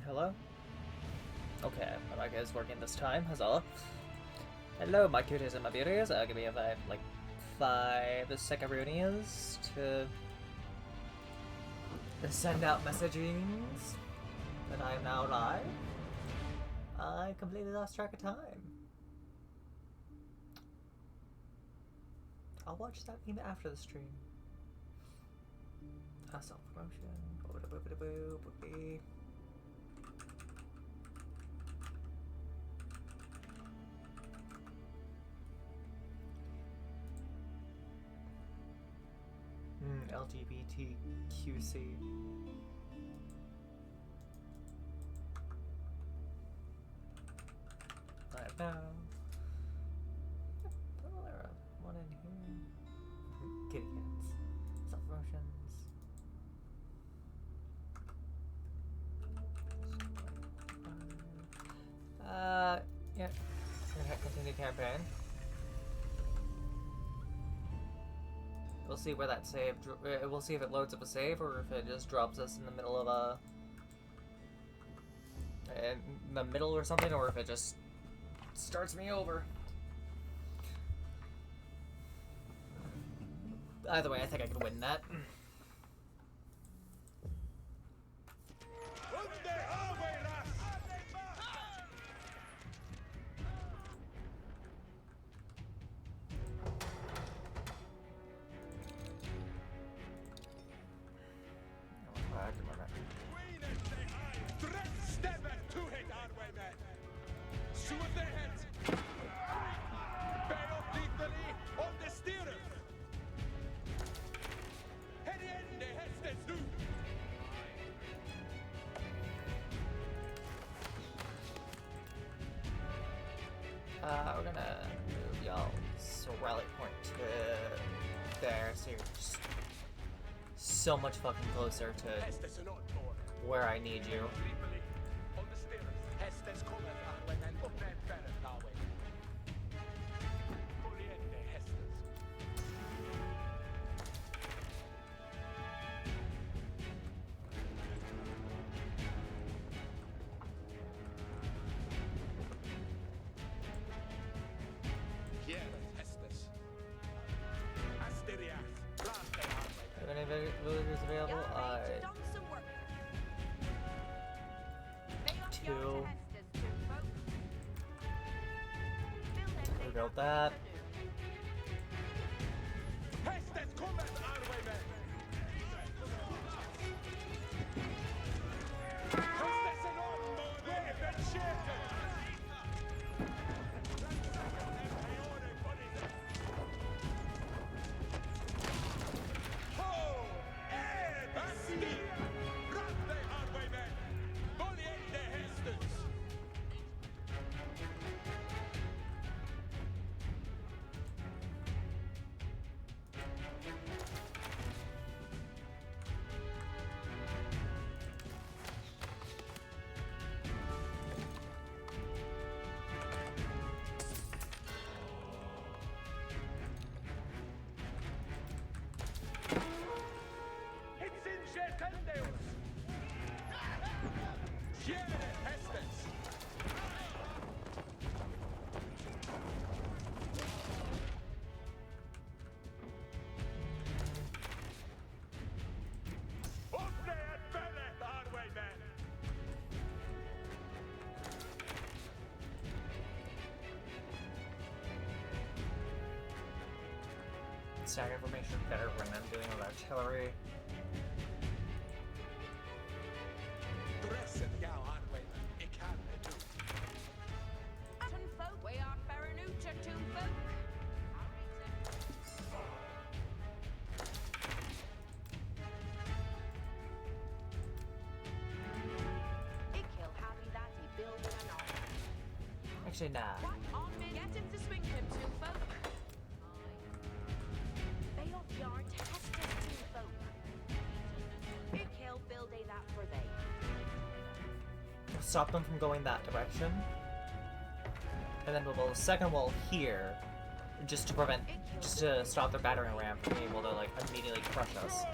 Hello? Okay, my mic is working this time, huzzah. Hello, my cuties and my beauties. Give me like 5 second roonies to send out messagings that I am now live. I completely lost track of time. I'll watch that even after the stream. Self-promotion. LGBTQC. I don't know. One in here. Kitty cats. Self-promotions. Yeah. Continue campaign. We'll see where that save. We'll see if it loads up a save or if it just drops us in the middle of a. In the middle or something, or if it just starts me over. Either way, I think I can win that. We're gonna move y'all's rally point to there, so you're just so much fucking closer to where I need you. Villagers available? Two. We built that. Stack information better when I'm dealing with artillery. Actually, nah. Stop them from going that direction. And then we'll build a second wall here, just to stop their battering ram from being able to like immediately crush us.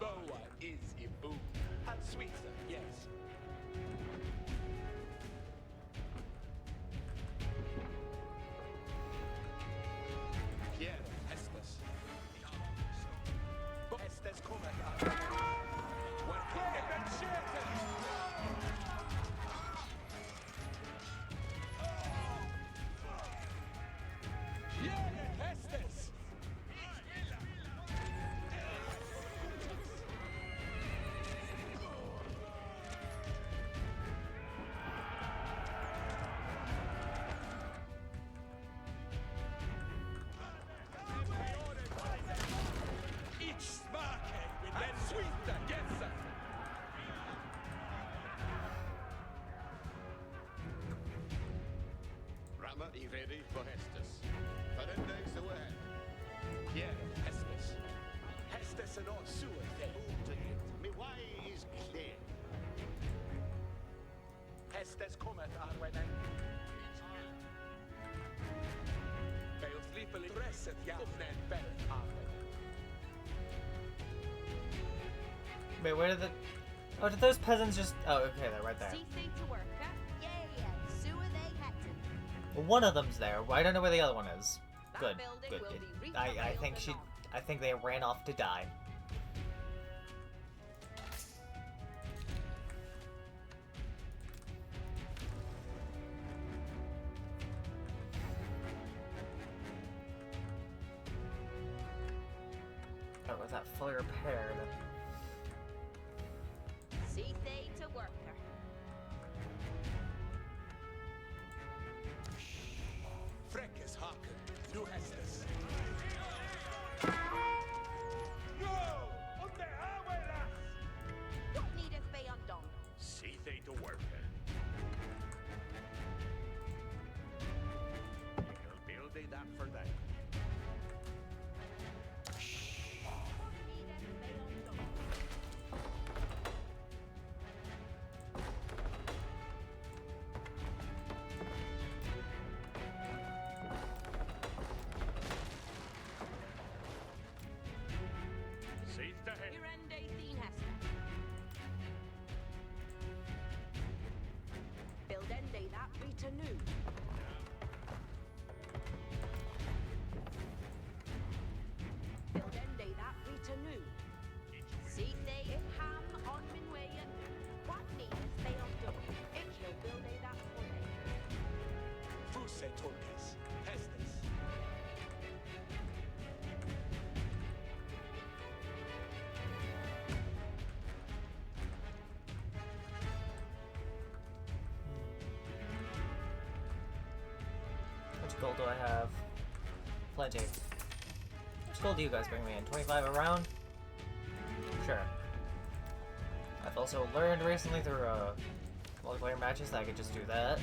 Boa is Ibu. And Sweetser, yes. Quiero Estes. Estes kommer att Estes! Rama I ready for Hestus. Ferende Suet. Quiero Estes. Estes är not suet. My way is clear. Estes kommer att arbeta. Beos slipper stresset jävnen bättre arbete. Wait, where did the... Oh, did those peasants just... Oh, okay, they're right there. Well, one of them's there. I don't know where the other one is. Good, good. I think she... I think they ran off to die. Oh, was that fully repaired? See they to worker. Freckes haken. Du Estes. No! On the highway, What needeth be undone? See they to work. You'll build it that for them. What needeth be undone? See the head. Irende Thien Hester. Buildende that Rita new. Buildende that Rita new. See they in ham on min way and what needeth they undone? It will build a that for me. Fuse Turkes. Estes. How much gold do I have? Plenty. How much gold do you guys bring me in? 25 a round? Sure. I've also learned recently through multiplayer matches that I could just do that.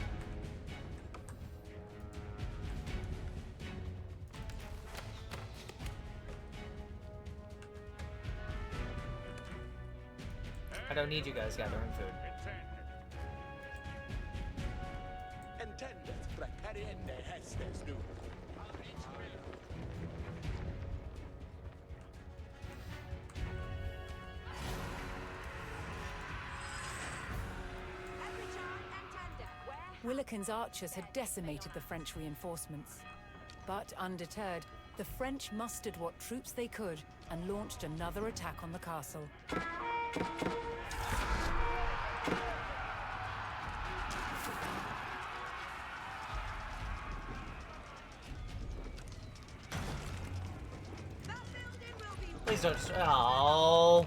I don't need you guys gathering food. Intended preparende Estes nu. Willikin's archers had decimated the French reinforcements. But undeterred, the French mustered what troops they could and launched another attack on the castle. Please don't. Oh.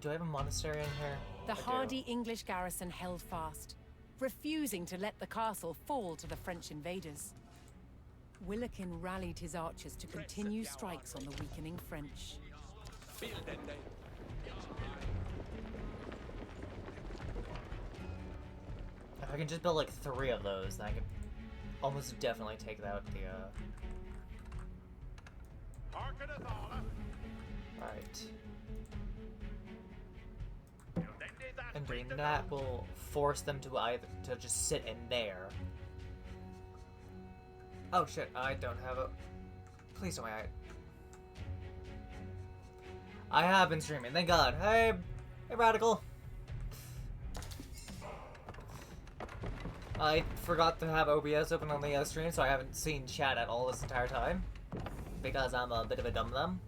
Do I have a monastery in here? The I do. hardy English garrison held fast, refusing to let the castle fall to the French invaders. Willikin rallied his archers to continue strikes on the weakening French. Building they. If I can just build like 3 of those, then I could almost definitely take out the, Harkeneth all. Alright. Building they that And doing freedom. that will force them to either to just sit in there. Oh shit, I don't have a... Please don't I have been streaming, thank god. Hey Radical. I forgot to have OBS open on the stream, so I haven't seen chat at all this entire time. Because I'm a bit of a dum-dum.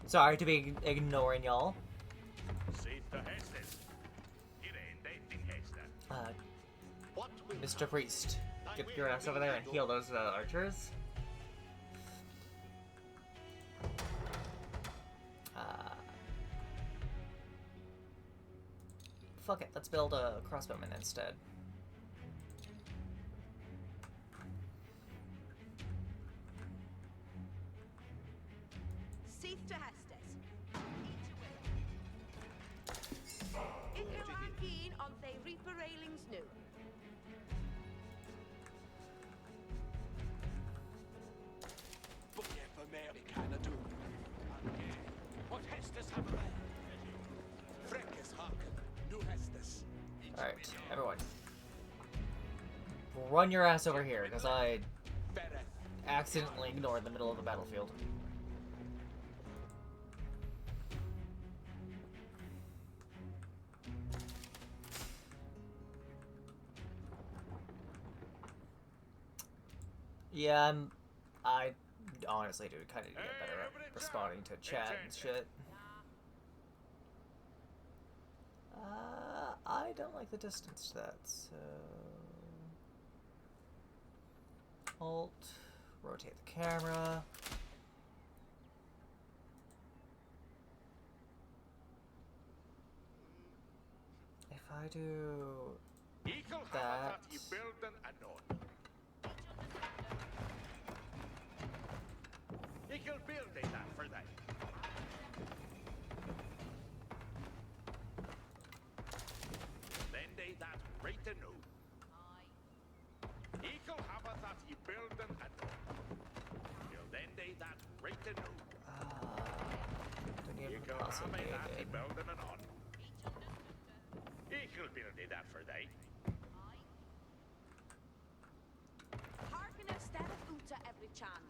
Sorry to be ignoring y'all. Save the Hestes. Here ain't anything Hester. What will Mr. Priest, get your ass over there and heal those archers. Fuck it, let's build a crossbowman instead. Seath to Hestes. Ikke Rankin on they Reaper railings new. But yeah, for me, we kinda do. What Hestes have they? Freckes Harken. New Hestes. Alright, everyone. Run your ass over here, because I Bereth. accidentally ignored the middle of the battlefield. Yeah, I honestly do kind of need to get better at responding to chat and shit. I don't like the distance to that, so... Alt, rotate the camera. If I do Eagle that... that you building anon. Eagle building that for that. Then they that right to know. Eagle have that you building anon. Then they that right to know. don't even Eagle possibly have that you did. building anon. Eagle building that for that. Harken instead of Uta every chan.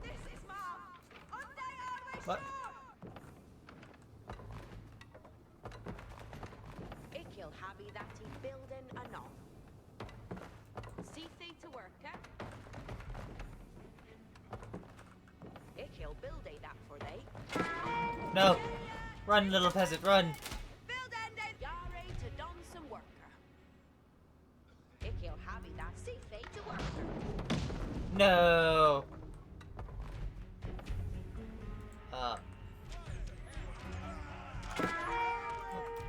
This is mom. On they always What? Ikil habby that he building anon. See they to work, eh? Ikil build they that for they. No! Run, little peasant, run! Build ended. Yare to don some worker. Ikil habby that see they to worker. No!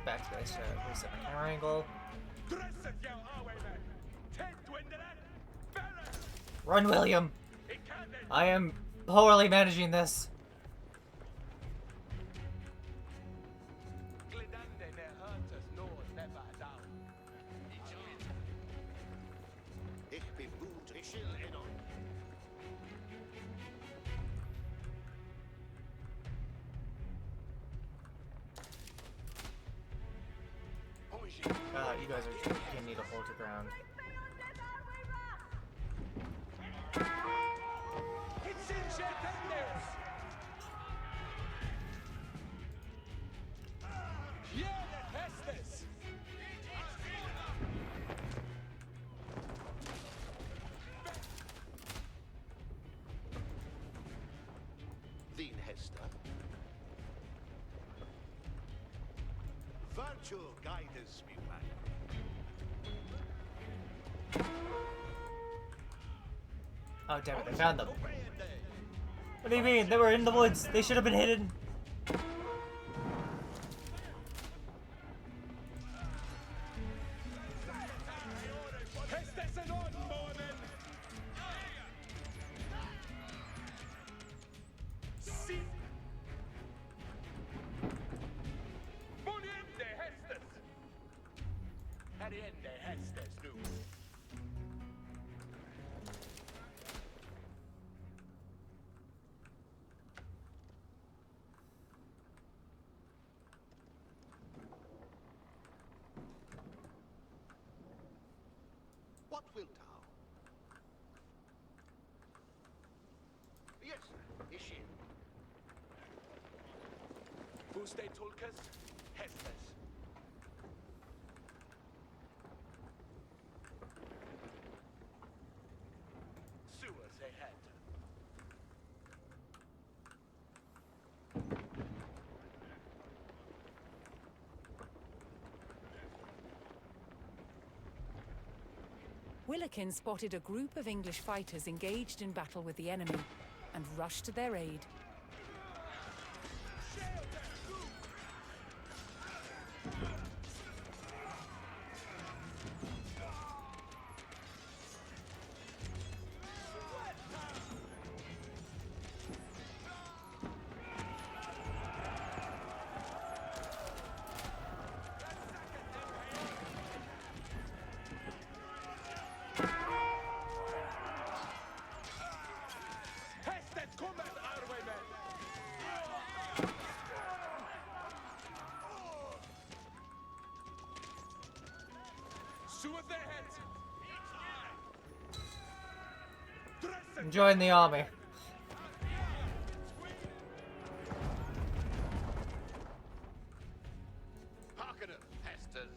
Backspace to reset my camera angle. Run, William! I am poorly managing this. Ich bin gut, ich will enon. You guys are gonna need to hold your ground. Din Hester. Virtue guides me back. Oh damn it, I found them. What do you mean? They were in the woods. They should have been hidden. Hestes in Ordnung, Mormon! See? Moriente Hestes! Heriende Hestes, nu. What wilt thou? Yes, Ishin. Buste Tulkas, Hestes. Sewers ahead. Willikin spotted a group of English fighters engaged in battle with the enemy and rushed to their aid. Hestes kommer, Arwaymen! Sewers ahead! Dressen! Join the army. Hearkeneth, Hestes.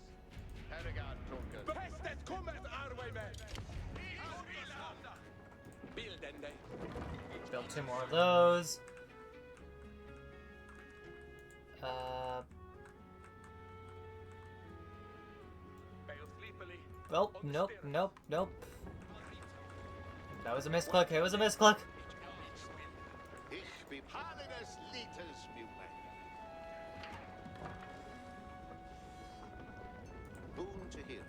Herregard, Tulkas. Hestes kommer, Arwaymen! Bildende. Build 2 more of those. Bale sleepily. Well, nope, nope, nope. That was a misclick. It was a misclick. Ich be Palinus Litus Mute. Boon to him.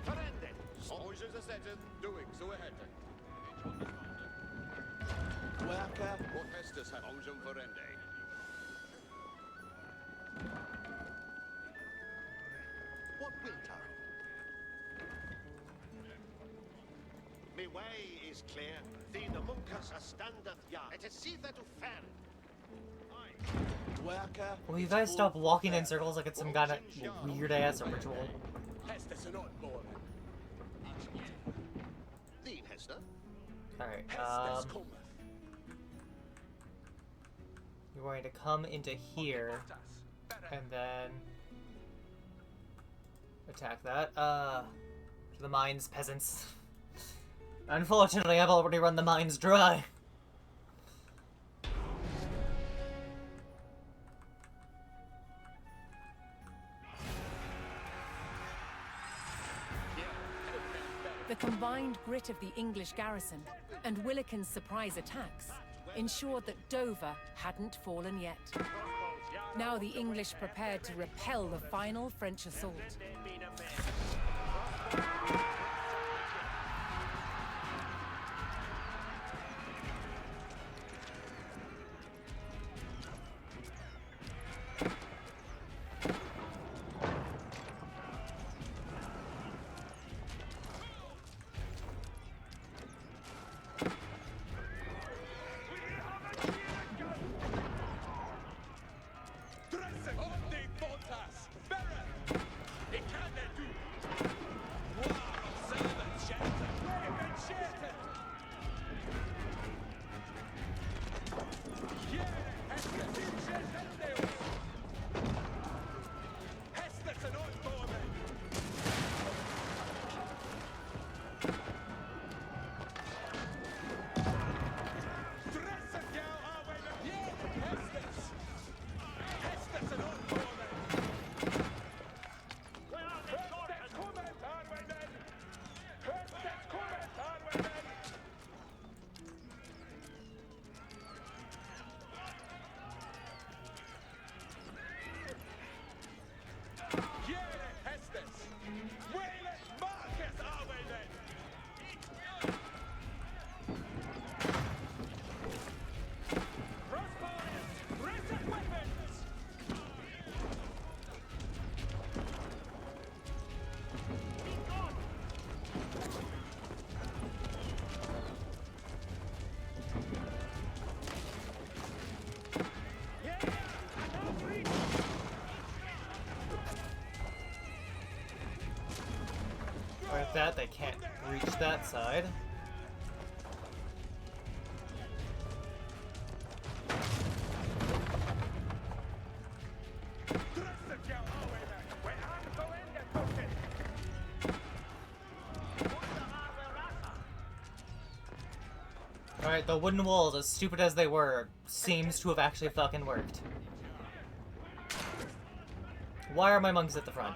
Ferende. Soldiers are settled, doing so ahead. Dwerke. What Hestes have Ongem Ferende. What wilt thou? My way is clear. The Munkas standeth yard. It is see that to fair. Dwerke. Will you guys stop walking in circles like it's some kind of weird ass ritual? Hestes in Ordnung. Thine, Hester. Alright, Hestes cometh. you're going to come into here and then attack that. To the mines, peasants. Unfortunately, I've already run the mines dry. The combined grit of the English garrison and Willikin's surprise attacks ensured that Dover hadn't fallen yet. Now the English prepared to repel the final French assault. Dressen! Ordning Bontas! Berre! I cannon! that. They can't reach that side. Alright, the wooden walls, as stupid as they were, seems to have actually fucking worked. Why are my monks at the front?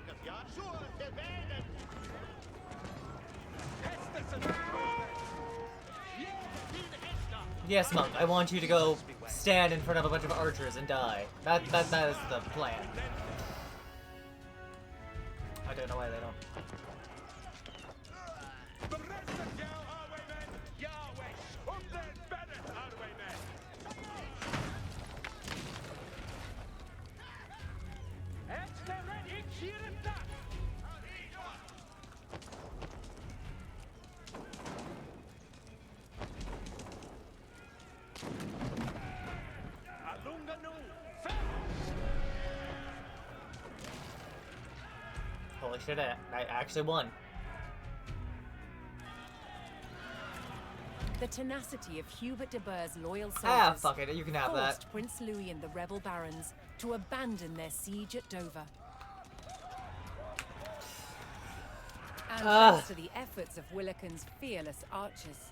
Yes, monk, I want you to go stand in front of a bunch of archers and die. That is the plan. I don't know why they don't. Holy shit, I actually won. The tenacity of Hubert de Burgh's loyal soldiers Ah, fuck it, you can have that. forced Prince Louis and the rebel barons to abandon their siege at Dover. And thanks to the efforts of Willikin's fearless archers,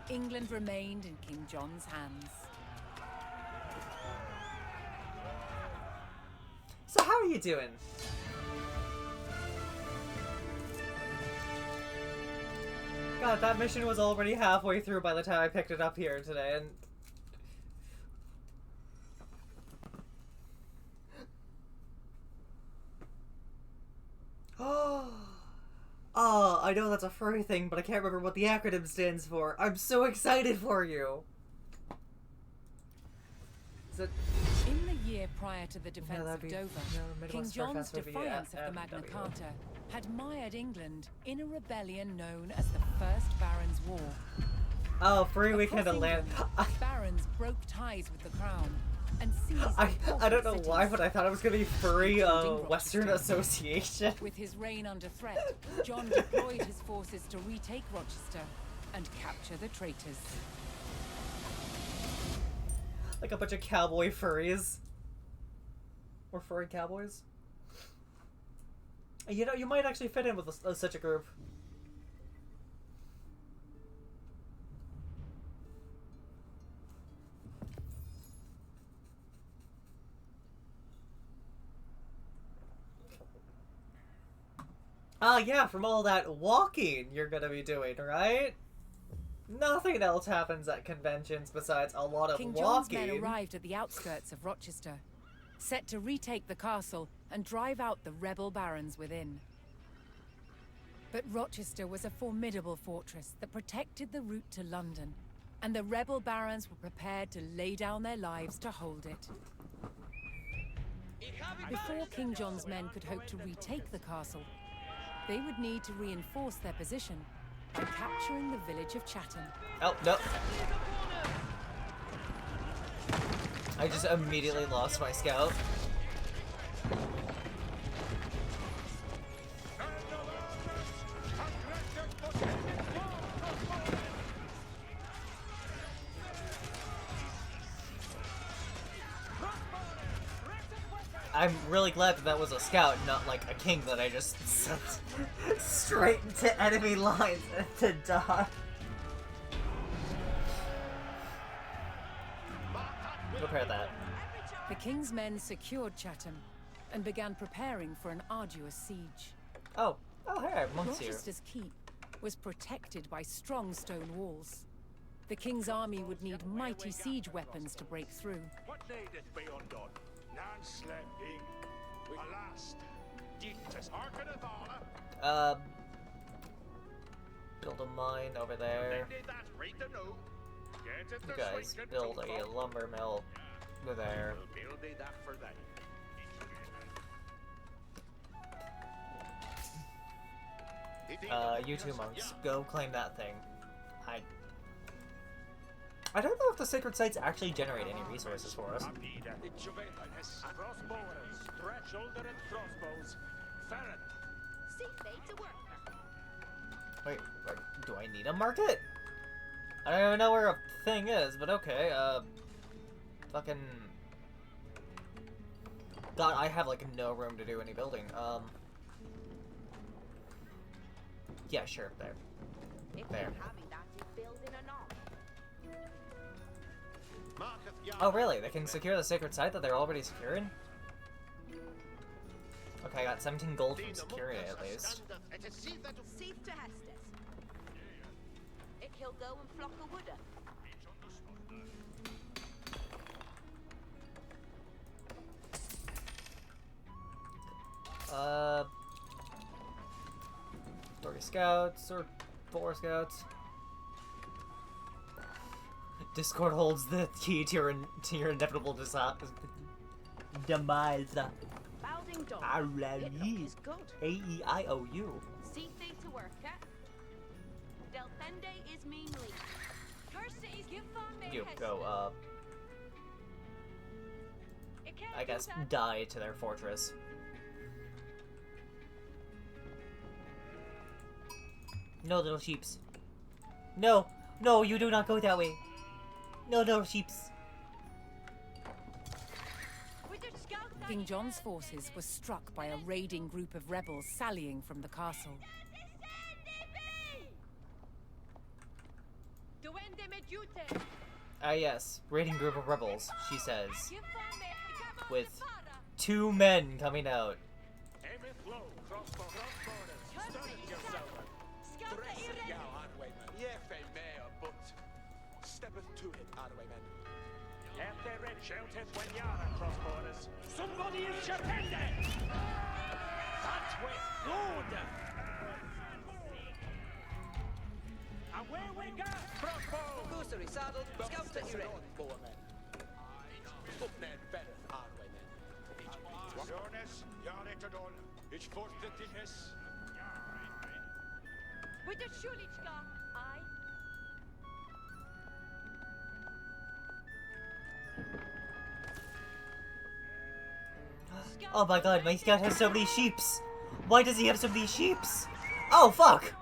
England remained in King John's hands. So how are you doing? God, that mission was already halfway through by the time I picked it up here today, and... Oh, I know that's a furry thing, but I can't remember what the acronym stands for. I'm so excited for you! Is it... In the year prior to the defense that'd of be- Dover, no, King Midwest John's Furfest would be, defiance of the Magna MW. Carta had mired England in a rebellion known as the First Barons' War. Oh, free weekend Across of land. England, barons broke ties with the crown and seized I don't know important why, but I thought it was gonna be free including Western Rochester. Association. With his reign under threat, John deployed his forces to retake Rochester and capture the traitors. Like a bunch of cowboy furries. Or furry cowboys. You know, you might actually fit in with such a group. Yeah, from all that walking you're gonna be doing, right? Nothing else happens at conventions besides a lot of King John's walking. men arrived at the outskirts of Rochester, set to retake the castle and drive out the rebel barons within. But Rochester was a formidable fortress that protected the route to London, and the rebel barons were prepared to lay down their lives to hold it. Before King John's men could hope to retake the castle, they would need to reinforce their position by capturing the village of Chatham. Oh, no. I just immediately lost my scout. I'm really glad that that was a scout, not like a king that I just sent straight into enemy lines to die. Repair that. The king's men secured Chatham and began preparing for an arduous siege. Oh, hey, monks here. Rochester's keep was protected by strong stone walls. The king's army would need mighty siege weapons to break through. What needeth be undone? None sleeping. Alas, dites hearken of honor. Build a mine over there. You guys build a lumber mill there. You two monks, go claim that thing. I don't know if the sacred sites actually generate any resources for us. Wait, do I need a market? I don't even know where a thing is, but okay, fucking... God, I have, like, no room to do any building, Yeah, sure, there. If There. you're having that is building or not. Marketh Yard. Oh, really? They can secure the sacred site that they're already securing? Okay, I got 17 gold from securing it, at least. Seeth to Hestes. It he'll go and flock a wooder. Three scouts, or 4 scouts. Discord holds the key to your inevitable demise. Balding dog. Alrighty. Is good. A-E-I-O-U. See thee to work at. Delfende is meanly. Curse is give on You go, I guess, die to their fortress. No, little sheeps. No! No, you do not go that way! No, little sheeps! King John's forces were struck by a raiding group of rebels sallying from the castle. Ah yes, raiding group of rebels, she says. With 2 men coming out. Somebody is Chapende! That way, Lord! Away we go! Crossbow! Goosery saddled, scouts at your ready. Jonas, Jaretadon, ich forste Tiches. With the Shulichka, I. Oh my god, my scout has so many sheeps! Why does he have so many sheeps? Oh fuck!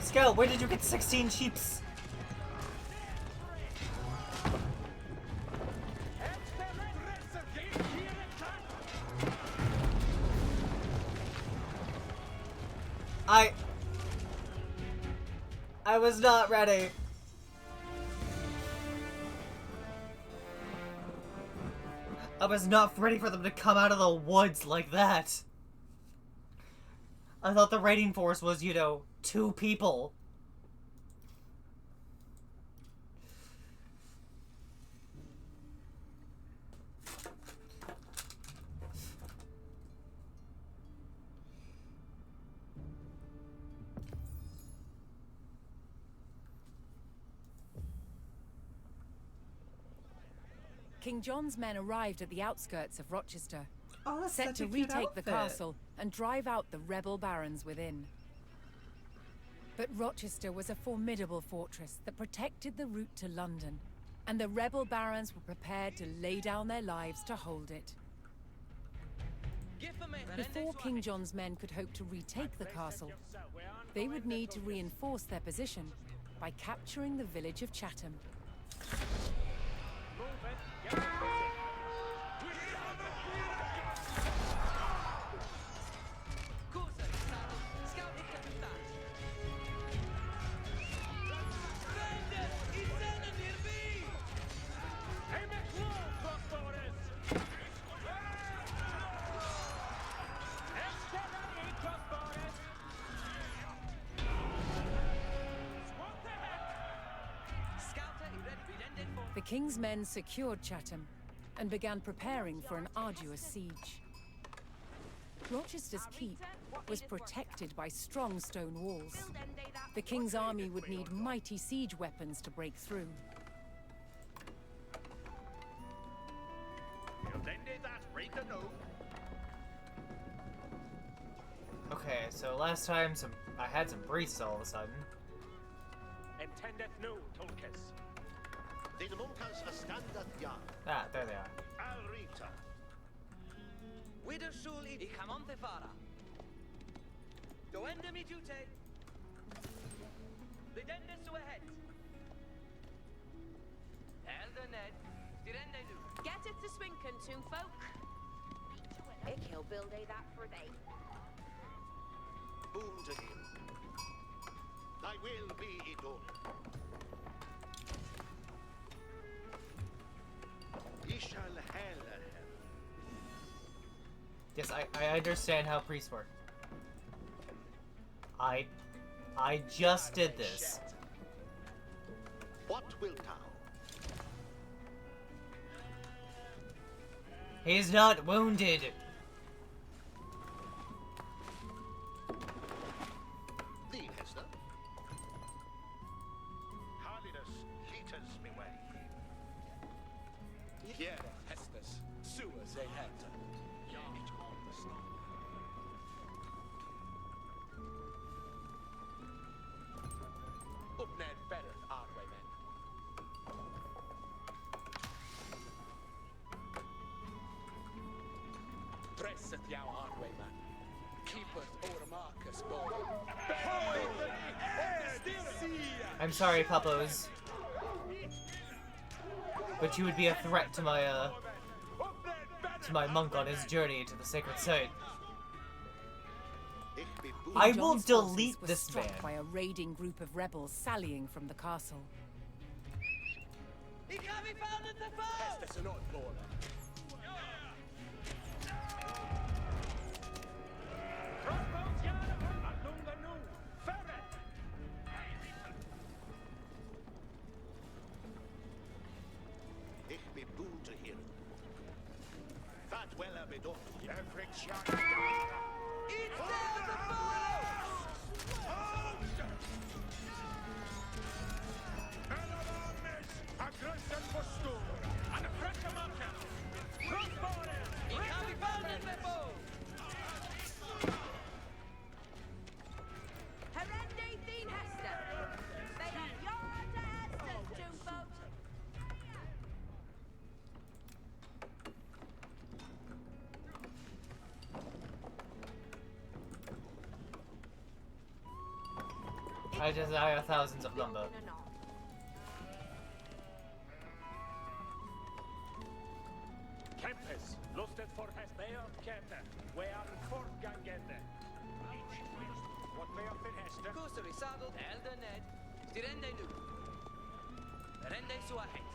Scout, where did you get 16 sheeps? I was not ready. I was not ready for them to come out of the woods like that. I thought the raiding force was, you know, 2 people. King John's men arrived at the outskirts of Rochester, Oh, that's set such to a cute retake the outfit. castle and drive out the rebel barons within. But Rochester was a formidable fortress that protected the route to London, and the rebel barons were prepared to lay down their lives to hold it. Before King John's men could hope to retake the castle, they would need to reinforce their position by capturing the village of Chatham. The king's men secured Chatham and began preparing for an arduous siege. Rochester's keep was protected by strong stone walls. The king's army would need mighty siege weapons to break through. Okay, so last time I had some priests all of a sudden. Intendeth nu, Tulkis. The Munkas standeth ja. Ah, there they are. Alrita. Widersul I Camonte Fara. Doende mi jute. Lidende su ahead. Elder Ned. Dirende nu. Get it to Swinken, toon folk. Ik he'll build that for they. Boon to him. Thy will be done. Ye shall hell him. Yes, I understand how priests work. I just did this. What wilt thou? He's not wounded. Thee, Hester. Holiness, lead us me way. Here, Hestus. Sua ze het. Ja, it on the snow. Up Ned better, Ardway men. Dresseth jou Ardway man. Keepeth o'er Marcus boy. I'm sorry, Puppos. But you would be a threat to my monk on his journey to the sacred site. Ich be boon. I King will John's delete forces were this struck man. by a raiding group of rebels sallying from the castle. I can be found at the foe. Hestus an Lord. Crossbows Yana Alunga nu. Ferret. Ich be boon to him. That well be done. Every shot. It's down the foe. I can be found at the foe. Herende Thien Hester. They have yard to Hester, toon folk. I desire thousands of lumber. Kempes. Lustet for Hespeor Kempe. We are fortgangende. What may of it Hester? Kusuri saddled. Elder Ned. Dirende nu. Rende su ahead.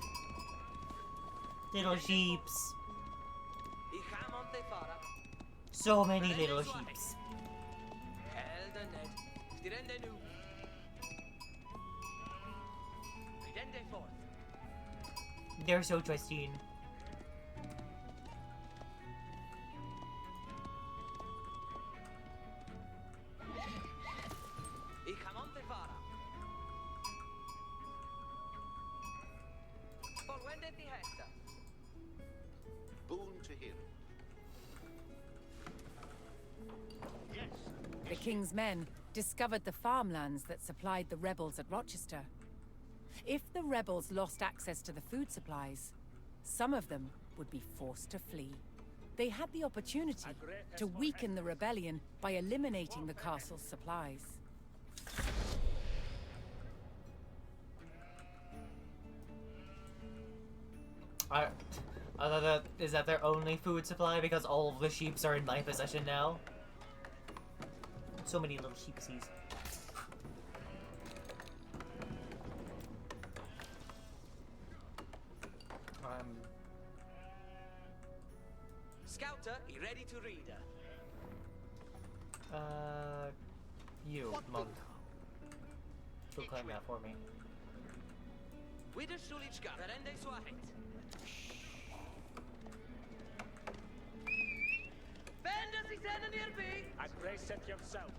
Little sheeps. I Camonte Fara. So many little sheeps. Elder Ned. Dirende nu. Ridende forth. They're so trusting. I Camonte Fara. Forwende di Hesta. Boon to him. Yes. The king's men discovered the farmlands that supplied the rebels at Rochester. If the rebels lost access to the food supplies, some of them would be forced to flee. They had the opportunity to weaken the rebellion by eliminating the castle's supplies. Is that their only food supply? Because all of the sheeps are in my possession now? So many little sheepsies. Scouter, you ready to read her? You, monk. Go claim that for me. Wider Sulichka, Rende su ahead. Vendors is in near me. I brace it yourself.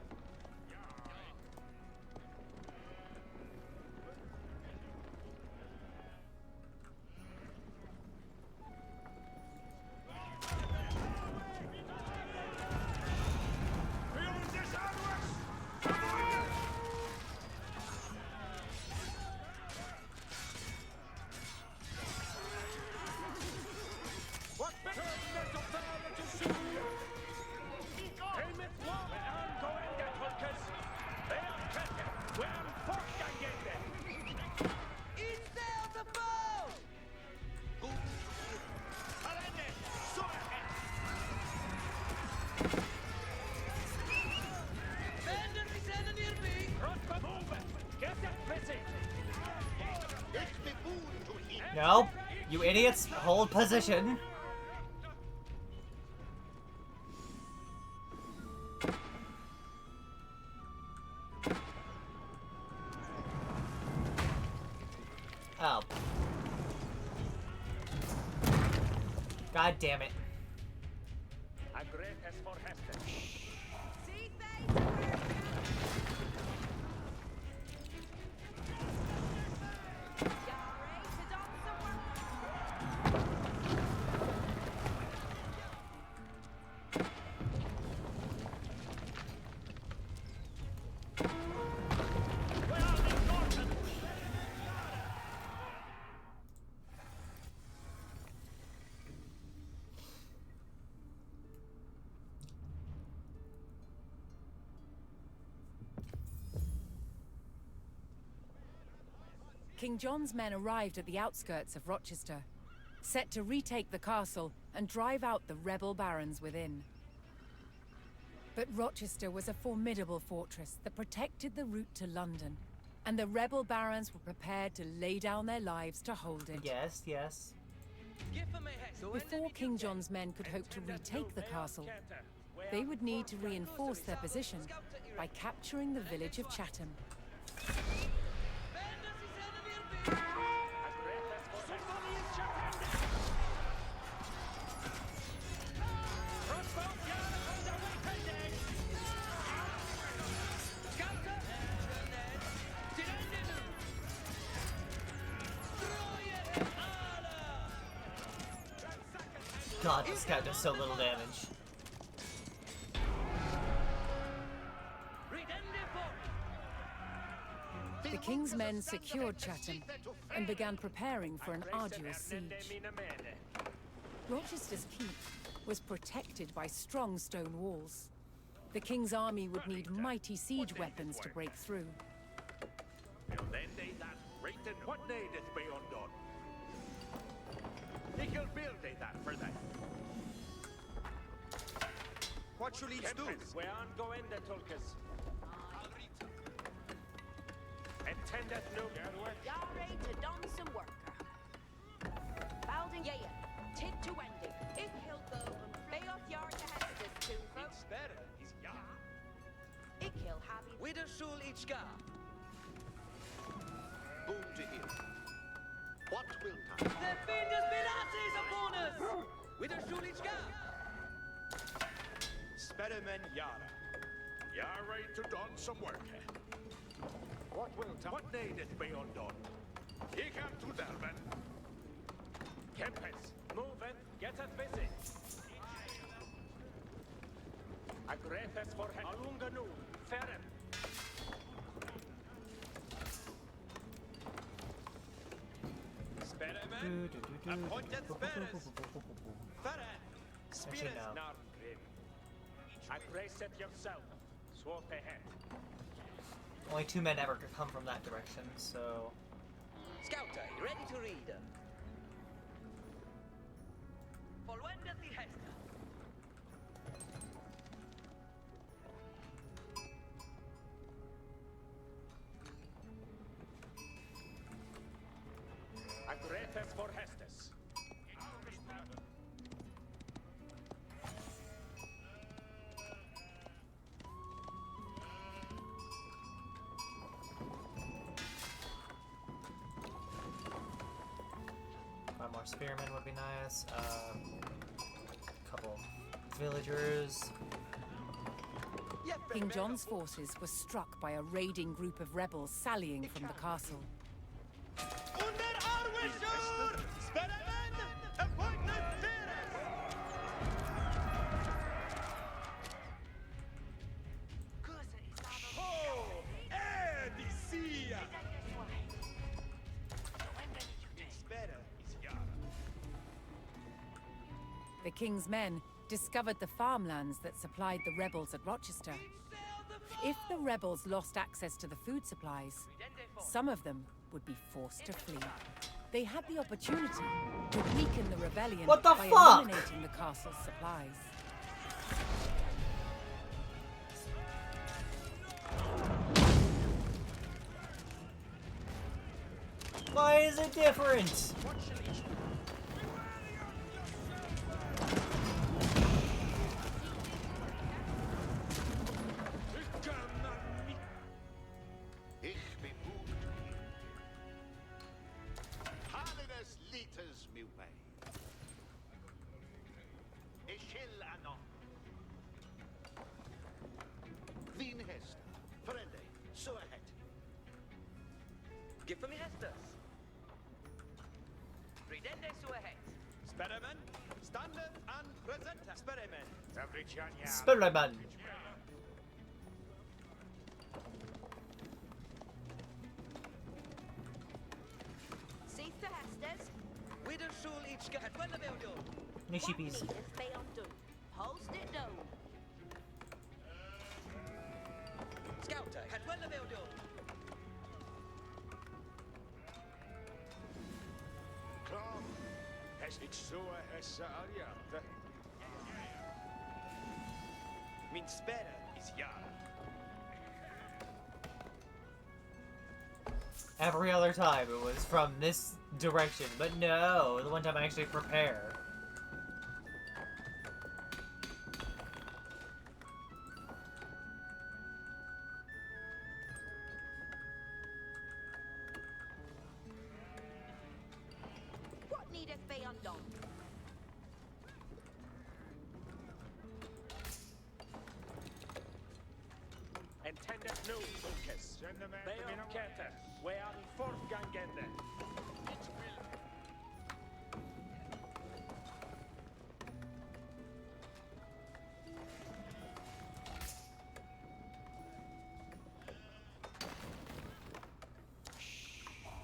No, you idiots, hold position. Oh. God damn it. Agretes for Hestes. See they Yare to don some work. King John's men arrived at the outskirts of Rochester, set to retake the castle and drive out the rebel barons within. But Rochester was a formidable fortress that protected the route to London, and the rebel barons were prepared to lay down their lives to hold it. Yes, yes. Before King John's men could hope to retake the castle, they would need to reinforce their position by capturing the village of Chatham. God, this guy does so little damage. The king's men secured Chatham and began preparing for an arduous siege. Rochester's keep was protected by strong stone walls. The king's army would need mighty siege weapons to break through. What needeth be undone? He can build that for them. What shall he do? We aren't going the Tulkas. Attendeth no Gerwin. Yare to don some worker. Balding Yaya, tid to Wendy. If he'll go and Beoth Yar to Hestes too, folks. It's better. He's young. Ik he'll have it. Wider Shul Ichka. Boom to him. What will The come? Findus Binazis upon us! Wider Shul Ichka. Spederman Yara. Yare to don some work. What needeth be undone? He come to Delven. Kempes, moving, get us busy. Agrethes for Alunganu, Ferren. Spederman. Appointed Speres. Farad. Actually, Speres. no. Nargrim. Agreset yourself. Swap ahead. Only 2 men ever could come from that direction, so... Scouter, you ready to read? Volwendeth the Hesta. Agrethes for Hestes. Five more spearmen would be nice. Couple villagers. King John's forces were struck by a raiding group of rebels sallying from the castle. Under Arwisher! Spederman. Appointed Speres. Oh, Edisia. It's better. It's Yara. The king's men discovered the farmlands that supplied the rebels at Rochester. If the rebels lost access to the food supplies, some of them would be forced to flee. They had the opportunity to weaken the rebellion What the by fuck? eliminating the castle's supplies. Why is it different? What shall each Ich be moved. Halidas liters me way. Ishil anon. Vin hesta. Frende. So ahead. Give me Hestus. Ridende suahet. Sperriman, standard and present. Sperriman. Spiderman. See the Hestes? Wider shul each get well about you. No What sheepies. needeth they undo? Post it down. Scouter, had well about you. Klar. Häst ich so hessa Ariate. Min sperre is ja. Every other time it was from this direction, but no, the one time I actually prepare. What needeth they undone? Intended nu, Lucas. Beon Kete. We are in fortgångande.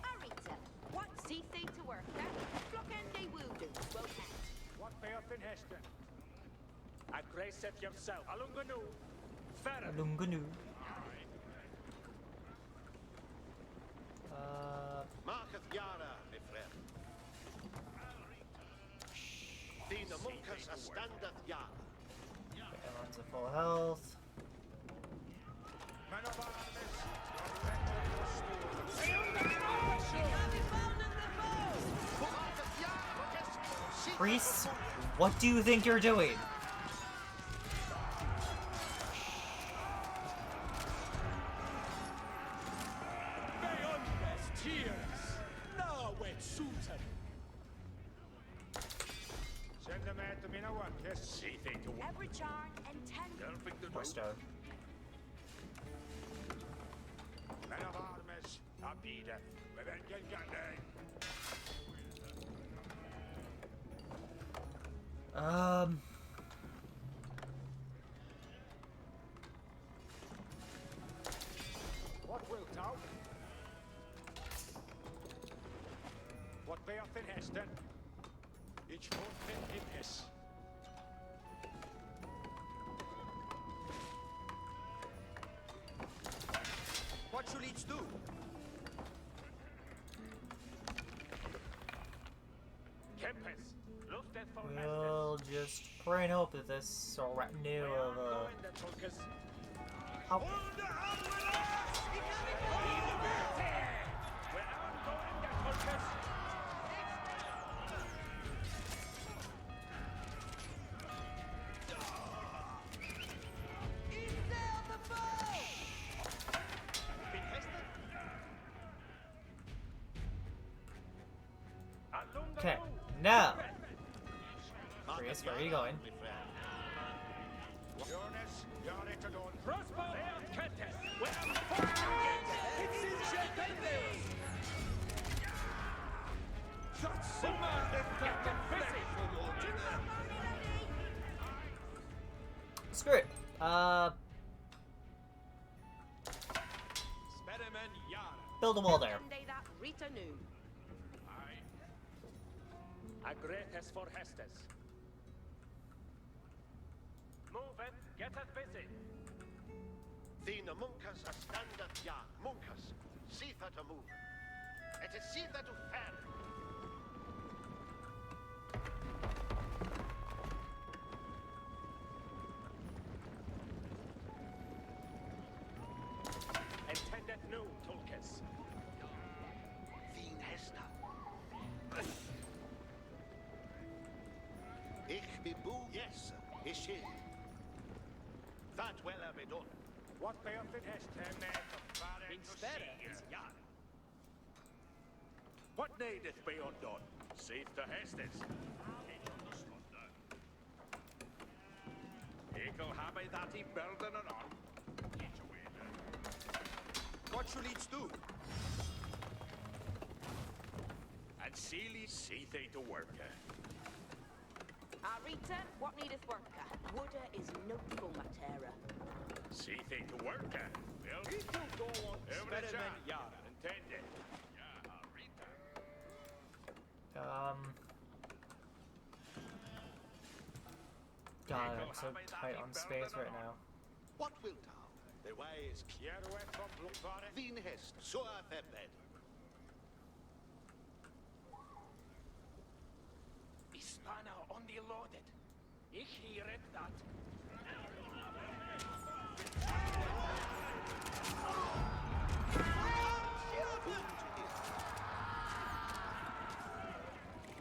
Arita, what see they to work at? Flock and they will do. Well met. What beoth in Heston? Aggress at yourself. Alunganu. Ferret. Lunganu. Marketh Yara, my friend. Dina Munkas a standard Yara. Everyone's at full health. Man of armies. Marketh Yara, yes. Priests, what do you think you're doing? Beyond tears. Now wait, Susan. Send them out to me now what? Yes, see thing to work. Every charge and ten. Helping the More stone. Man of armies. Abida. Bevengen Gandhi. What wilt thou? What beoth in Heston? Each forfeit in Hess. What shall each do? Kempes. Lost death for Heston. We'll just pray and hope that this retinue of Ow. Okay, now. Priest, where are you going? My friend. Jonas, jag räcker då. Crossbow! Kentes. It's in Shepende! That's the man that Screw it. Sperriman Yara. Build a wall there. They that Rita knew. Agretes for Hestes. Move it. Get us busy. Dina Munkas a standard Yara. Munkas. See that to move. It is see that to fair. Intended new, Tulkes. Vin Hest. Yes, Ishil. That will be done. What beof it has ten men Min spärre is jar. What needeth be undone? Seeth the hestes. Ekel have I that he building it on. What shall each do? And Seely seeth they to work. Arita, what needeth worker? Wooder is notable matera. Seeth they to work. Well, It will go on. over the Speramen jar. yara. Intended. God, I'm so tight on space right now. What wilt thou? The way is clear. Jerwet from Blumfare. Thine hest, so febred. Ispana on the loaded. Ich hear it that.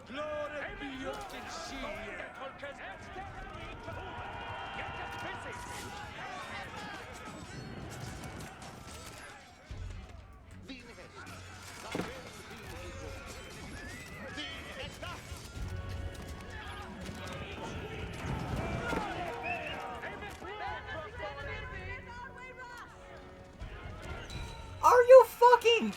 Glory be up in sea. Thine hest, that will be good. Thine hest, that. Are you fucking?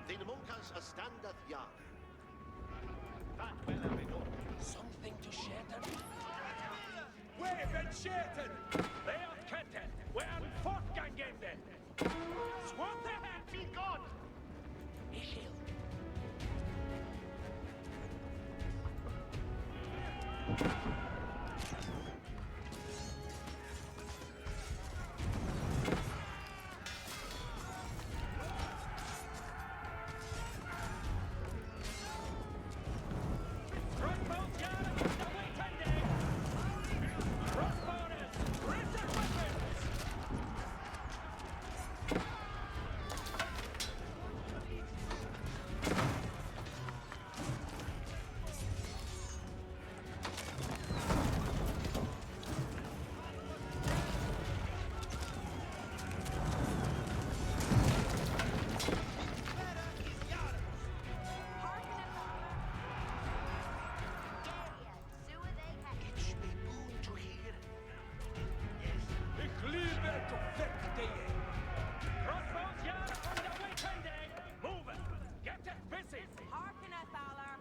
Thine monkas a standeth yard. That will be done. Something to shatter. We've been shattered. They are Kenten. We're fortgangende. Swat the hat. Be God! Ishil. Crossbows yard on the weekend. Crossbowers, raise their weapons. It's me boon to hear. Ich liebe to fight day. Crossbows yard on the weekend. Move it. Get it busy. Harkeneth, Aller.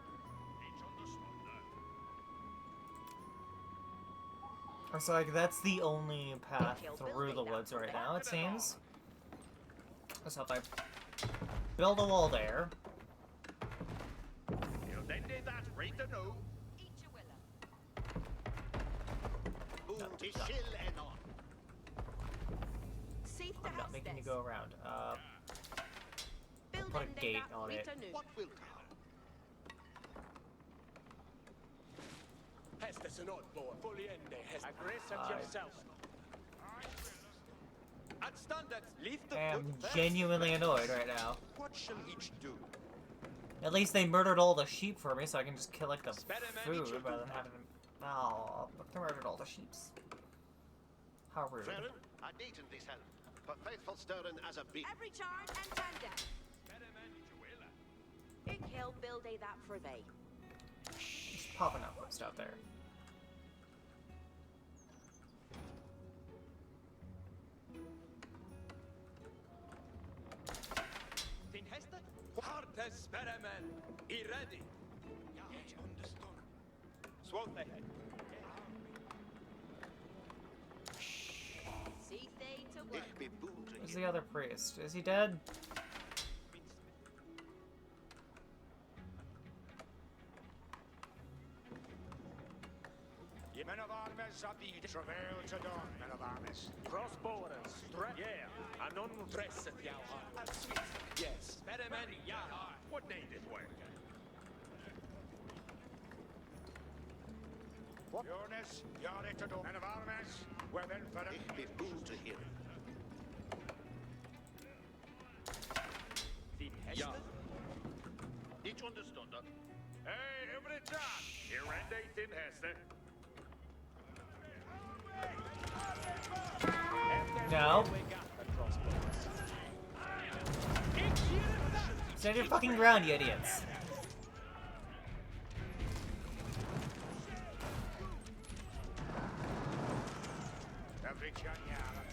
So like that's the only path through the woods right now, it seems. So if I build a wall there, You'll then do that right to know. Each a willow. Boon to shill and on. Seeth the I'm not making you hestes. go around. Build put a in they gate that on it. Rita knew. What wilt thou? Hestes an odd boy. Fully ende hest. Aggressive Five. yourself. And standeth. Leave the I am foot there. genuinely annoyed right now. What shall each do? At least they murdered all the sheep for me, so I can just kill like the Experiment food each rather than having them. Oh, but they murdered all the sheeps. How rude. Frerin, I need in this help. For faithful stirring as a bee. Every charn and tender. Ik hill build they that for they. Just popping up stuff there. Din hestet? Harte speramen. I ready. Yes, understood. Swat the head. Seeth they to work. Ich be boon to Where's hear. the other priest? Is he dead? Men of armies at the travail to dawn, men of armies. Crossbowers, strap. Yeah, and undresseth thou heart. And sweet. Yes. Speramen yara. What needeth work? Jonas, Jaretato, and of Armas, where then for Ich bin gut zu hören. the Ja. Nicht understonden. Hey, every time! Here and in Hester. No. Stand your fucking ground, you idiots. Every Chanyara.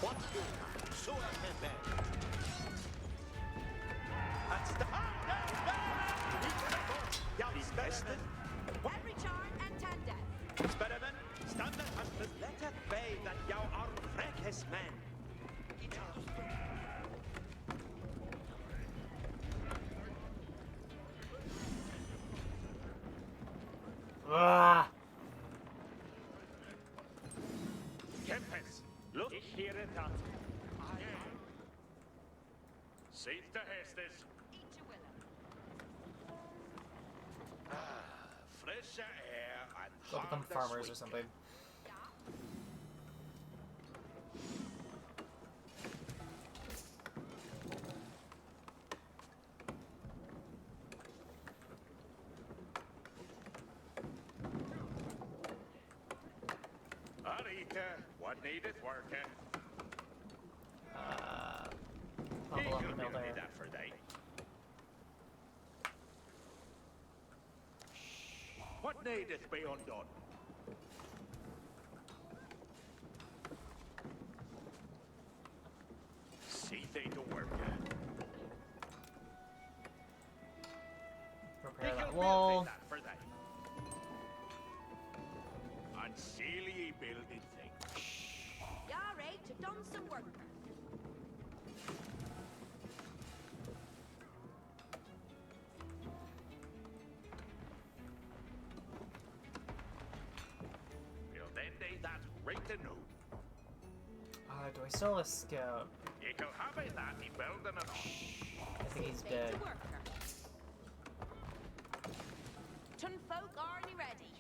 What do? So I can Henry Chard and Tandem. Experiment, standard husband, let it be that thou art freckest man. Ah. Kempes, look, ich hear it out. Seat the Hestes. Each a willow. Fresher air and Go become harder farmers or sweet. something. Arika, what needeth working? Bubble up He'll the mill give me there. that for thee. What needeth be undone? See thee to work. Repair He'll that build wall. thee that for thee. And seal ye building thing. Yare to done some work. Building thee that right anew. Do I still have a scout? Ye can have it that he building it on. I think he's They dead. to work her. Ton folk aren't ready.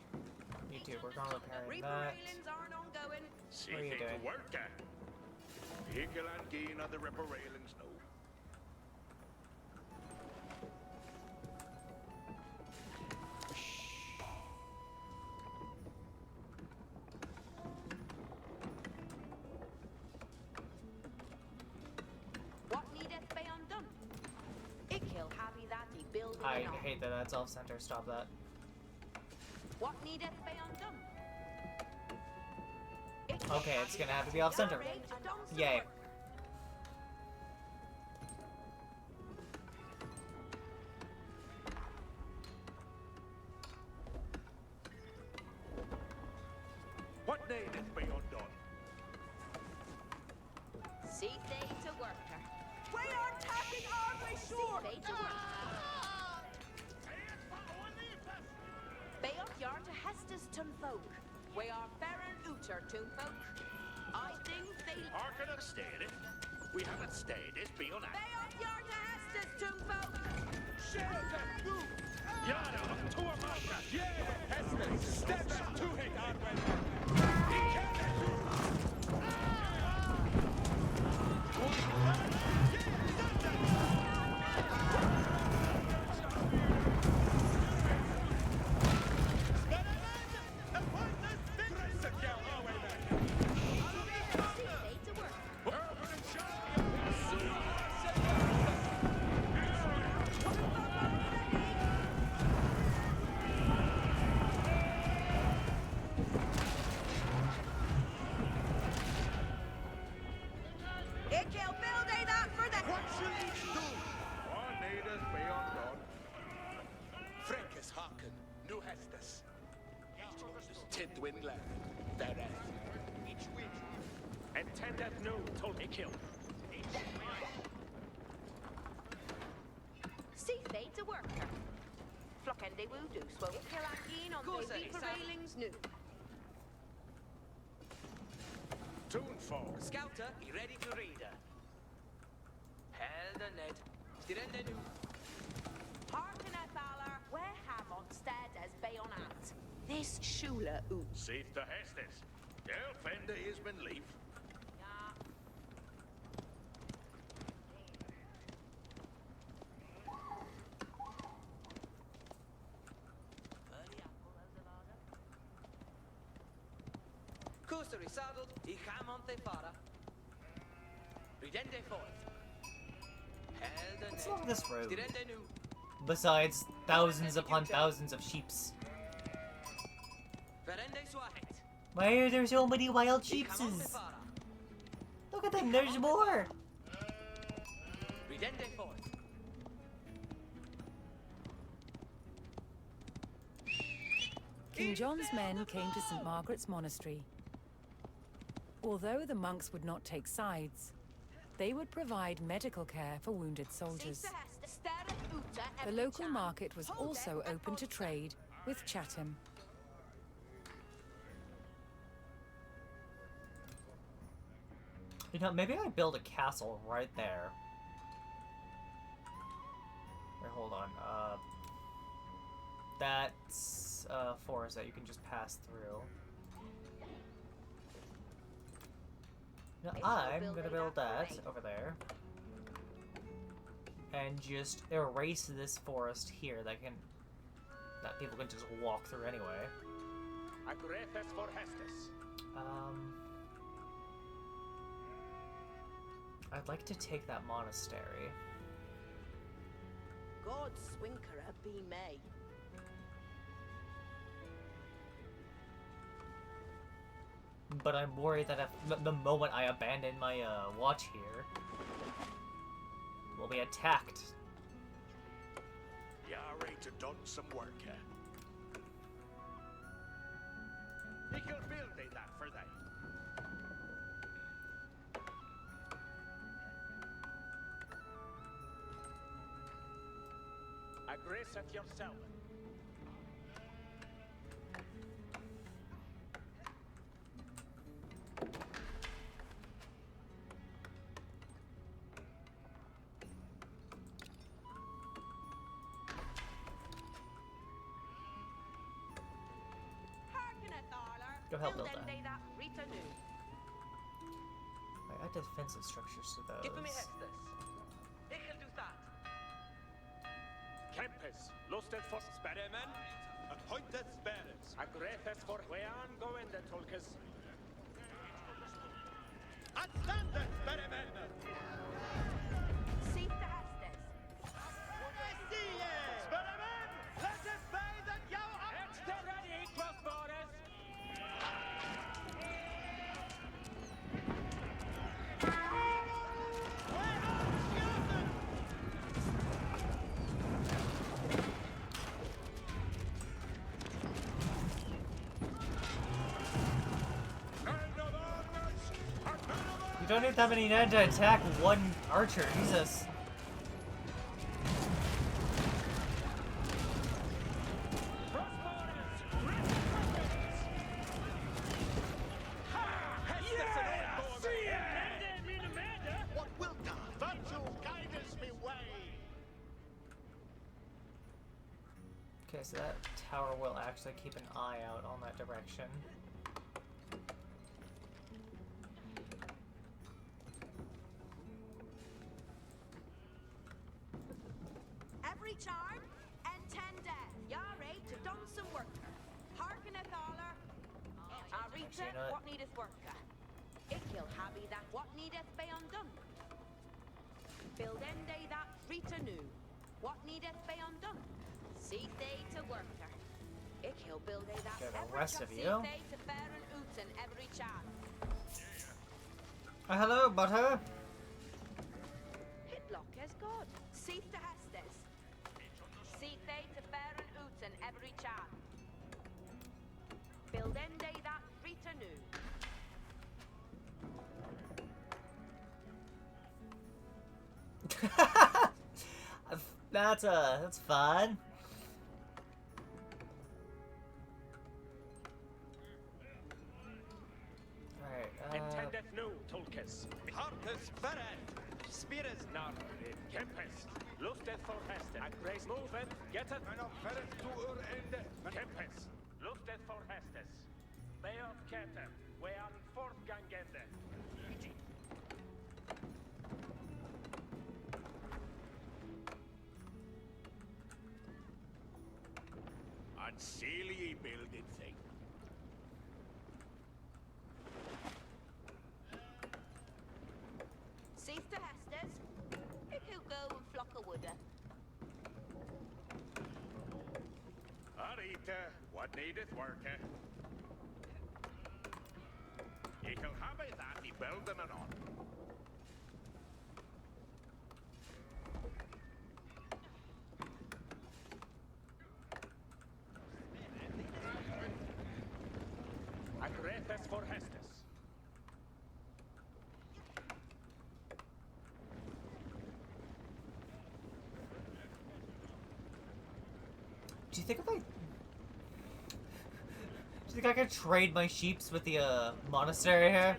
You two, we're gonna repairing Reaper that. railings aren't ongoing. See What are you thee to doing? work. Eagle and gain of the ripper railings no. What needeth be undone? Ikill have he that he building I anon. hate that that's off center. Stop that. What needeth be undone? Okay, it's gonna have to be off center. Yay. Yay. What needeth be undone? See they to work her. We are tapping our way short. See they to work her. Beot yar to Hestus tun folk. We are Baron Uter tun folk. I think they. Harken have stayed it. We haven't stayed it, be on that. Beot yar to Hestus tun folk. Yada, to a marker. Yeah, Heston, step up to it, Arwen. See they to work. It will build a that for the. What shall each do? What needeth be undone? Freckes Haken, nu Hestes. Tidwin land, thereat. Each week. Intended no told me kill. See they to worker. Flockende will do, so kill again on Goes the it, beeper Sam. railings new. Toonfall. Scouter, be ready to read her. Helder Ned. Stirende nu. Harken at Thaler, where have on stead as bayonet. This Shula oot. Save the Hestes. Der Fender is been leave. Ja. Kusari saddled, I Hamonte Fara. Ridende forth. Helder What's Ned. wrong with this road? Stirende nu. Besides thousands upon thousands of sheeps. Verende sua het. Why are there so many wild I sheepses? Hamonte Fara. Look at them, there's more! Ridende forth. King John's men came to St. Margaret's Monastery. Although the monks would not take sides, they would provide medical care for wounded soldiers. The local market was also open to trade with Chatham. You know, maybe I build a castle right there. Wait, hold on. That's a forest that you can just pass through. Now, I'm gonna build that over there. And just erase this forest here that people can just walk through anyway. Agrethes for Hestes. I'd like to take that monastery. God Swinkera be May. But I'm worried that if the moment I abandon my watch here, we'll be attacked. You ready to done some work, eh? You can build that for they. Aggress at yourself. Harken at Thaler. Go help build that. That Rita new. I add defensive structures to those. Give me Hestes. They can do that. Kempes, lusted for Sperremen, appointed Sperres. Agrethes for Wean going the Tulkas. Outstanding, Sperremen! See the Hestes. Sperremen! Let us say that you are... Extra ready, crossborders! You don't need that many men to attack one archer, Jesus. What wilt thou? Virtue guideth me way! Okay, so that tower will actually keep an eye out on that direction. Every charm and 10 death. Yare to done some worker. Harken at Thaler. Arita, Actually, you know what? what needeth worker? Ikil habi that what needeth be undone. Buildende that Rita new. What needeth be undone? See they to worker. Ikil builde that Okay, the every rest of see you. they to fair and ooten every charm. Hello, Butter. Hitlock as God. See to Hestes. See they to fair and ooten every charm. Buildende that Rita new. That's fun. Alright, Intendeth nu, Tulkes. Harkes Ferret. Spires Nar, Kempes. Luftet for Heste. At grace moveth, geteth. Men of Ferret to ur ende. Kempes. Luftet for Hestes. Beot Keter. Wean fortgangende. Unseal ye builded thing. Safe to Hestes. If you go and flock a woodder. Arita, what needeth worker? Ye shall have it that ye build them anon. Agrethes for Hestes. do you think if I... Do you think I could trade my sheeps with the, monastery here?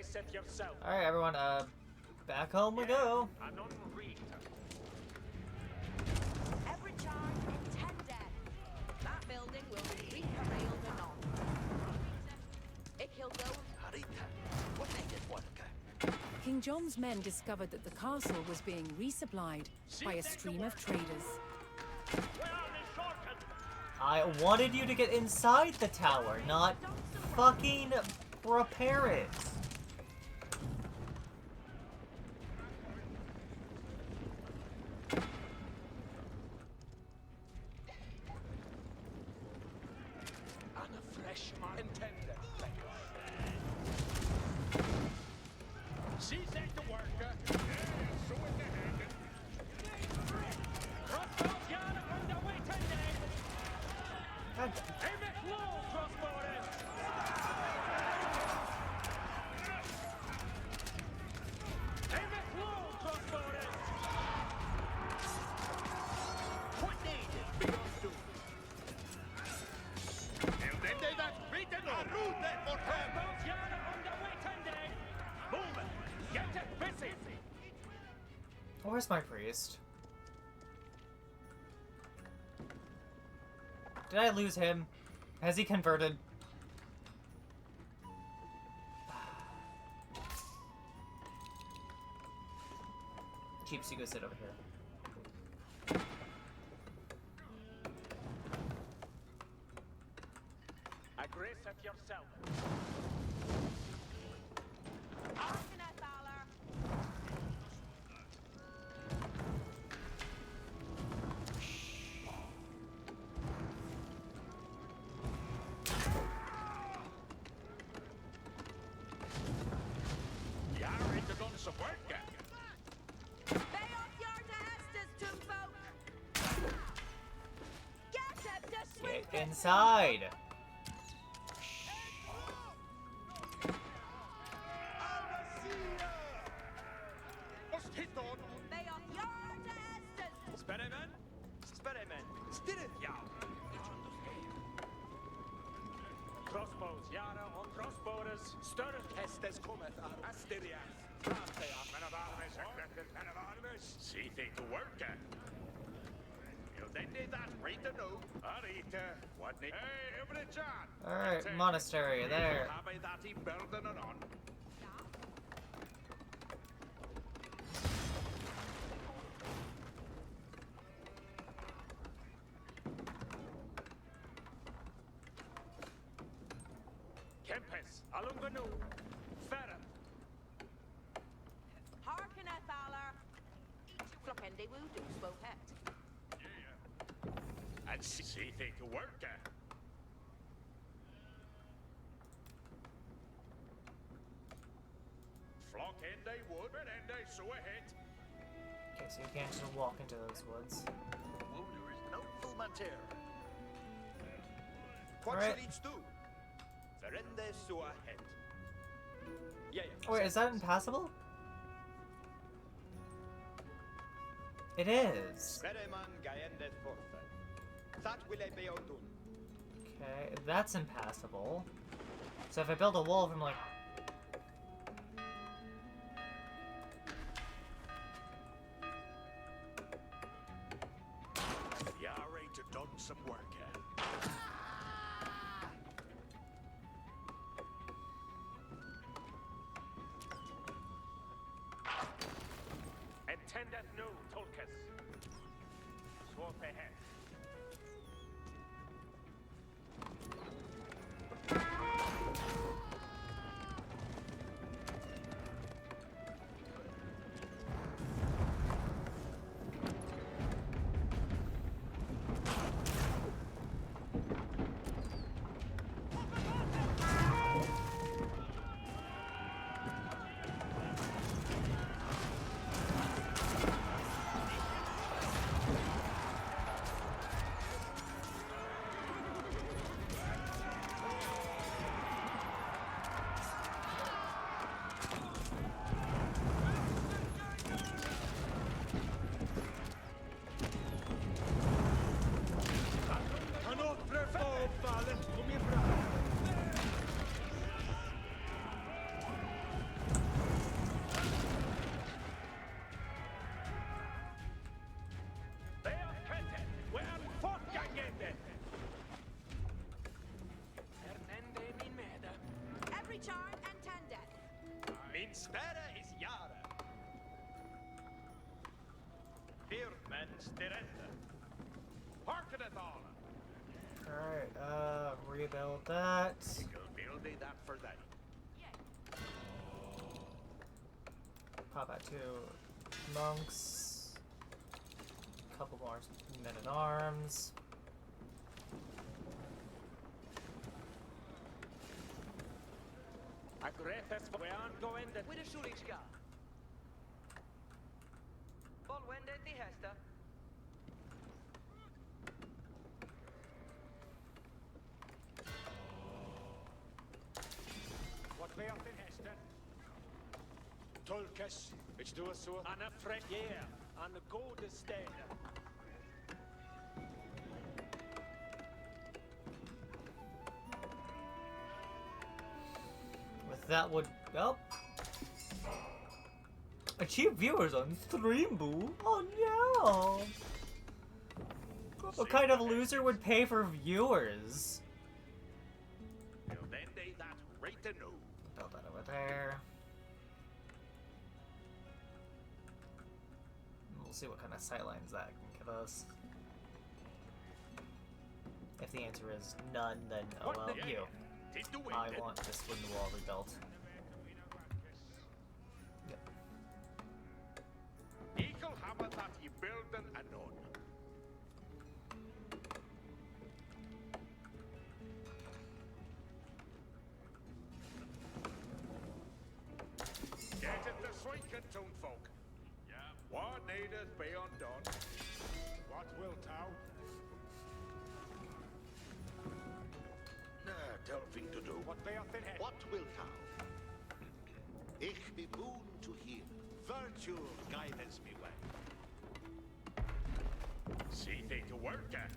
Set yourself. Alright, everyone, back home we go. Anon Rita. Every charge intended. That building will be reparalleled anon. Ichil go. Harita. What needed worker? King John's men discovered that the castle was being resupplied by a stream of traders. I wanted you to get inside the tower, not fucking repair it. And a fresh man intended. She said the worker. So in the hand. Crossbows yard on the way today. God, Aim it low, crossbowers. Aim it low, crossbowers. What needed beyond do? And then they that written on route that for them. Crossbows yard on the way today. Move it. Get it busy. where's my priest? Did I lose him? Has he converted? Jeeps, you go sit over here. Aggress at yourself. Arcaneth Valor. You're into done some work, Bay off yard to Hestes, Toonfolk. Get him to swing. Get inside! What's hit on? Bay off yard to Hestes. Sperryman? Sperryman. Stirreth yaw. Crossbows, Yara on crossbowers. Stirreth. Hestes cometh ar Asterias. Fratea. Men of armies, men of armies. See they to work at. You then did that right to know. Arita. What need? Hey, every John. Alright, monastery, there. Have I that he building it on? Kempes. Alunganu. Ferret. Harkeneth Valor. they will do so het. And see they to work. Flock in they wood, and then they so ahead. Okay, so you can't just walk into those woods. Wonder is no full mater. What Alright. shall each do? Verende so ahead. Yeah. Wait, is that impassable? It is. Vereman gaendet forthe. That will I be outdone. Okay, that's impassable. So if I build a wall from like... Yare to done some work here. Attendeth no, Tolkes. Swap ahead. They are Kete, where fortgangen. Hernende min mede. Every charn and tendeth. Min spärre is Jare. Here, men sterende. Harken it all. Alright, rebuild that. Go build they that for they. Pop out 2 monks. Couple more men-at-arms. Agretes wean goendet. With a Shurishka. Vol wendet the Hester. What way up in Hester? Tolkes, which do us so on a fresh year, on the gold estate. With that would... Oh! Achieve viewers on stream, boo! Oh no! What kind of loser would pay for viewers? Well, then they that right to know. Build that over there. We'll see what kind of sightlines that can give us. If the answer is none, then oh well, you. Tis the way I then. want this wooden wall rebuilt. Yep. Eagle hammer that ye builden anon. Get it the swankin town folk. Yeah. What needeth be undone? What wilt thou? Delphing to do. What way up in Hester? What wilt thou? Ich be boon to hear. Virtue guideth me way. See they to work at.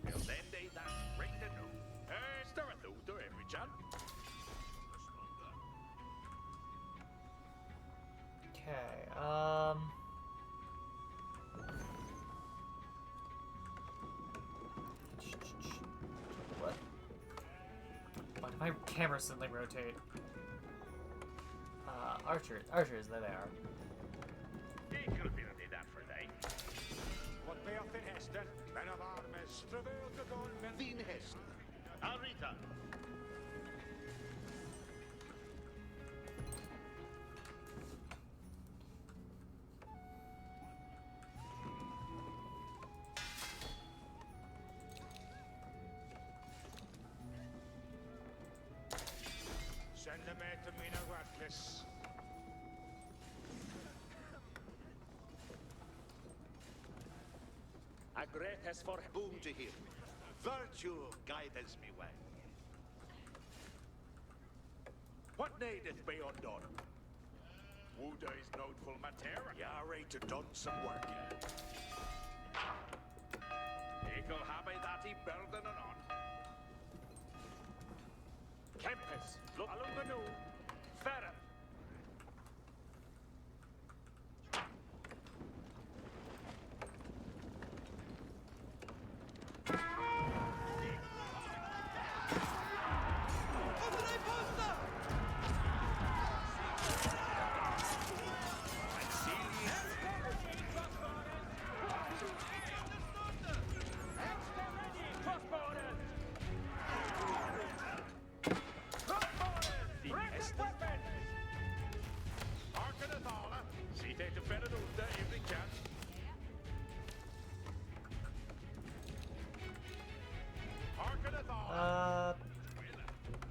Well, then they that right to know. Stir a though to every chan. Okay, What? Why did my camera suddenly rotate? Archers, there they are. Eagle build they that for they. What way up in Hester? Men of armies, travail to dawn men. Vin Hester. Arita. this. A great has for Boom to hear. Virtue guideth me way. What needeth be undone? Wooday's noteful matera. Yare to done some work here. Eagle habe that he belden and on. Kempis, look along the new. Ferret. Harkeneth alla. See they defend it under if they can. Harkeneth alla.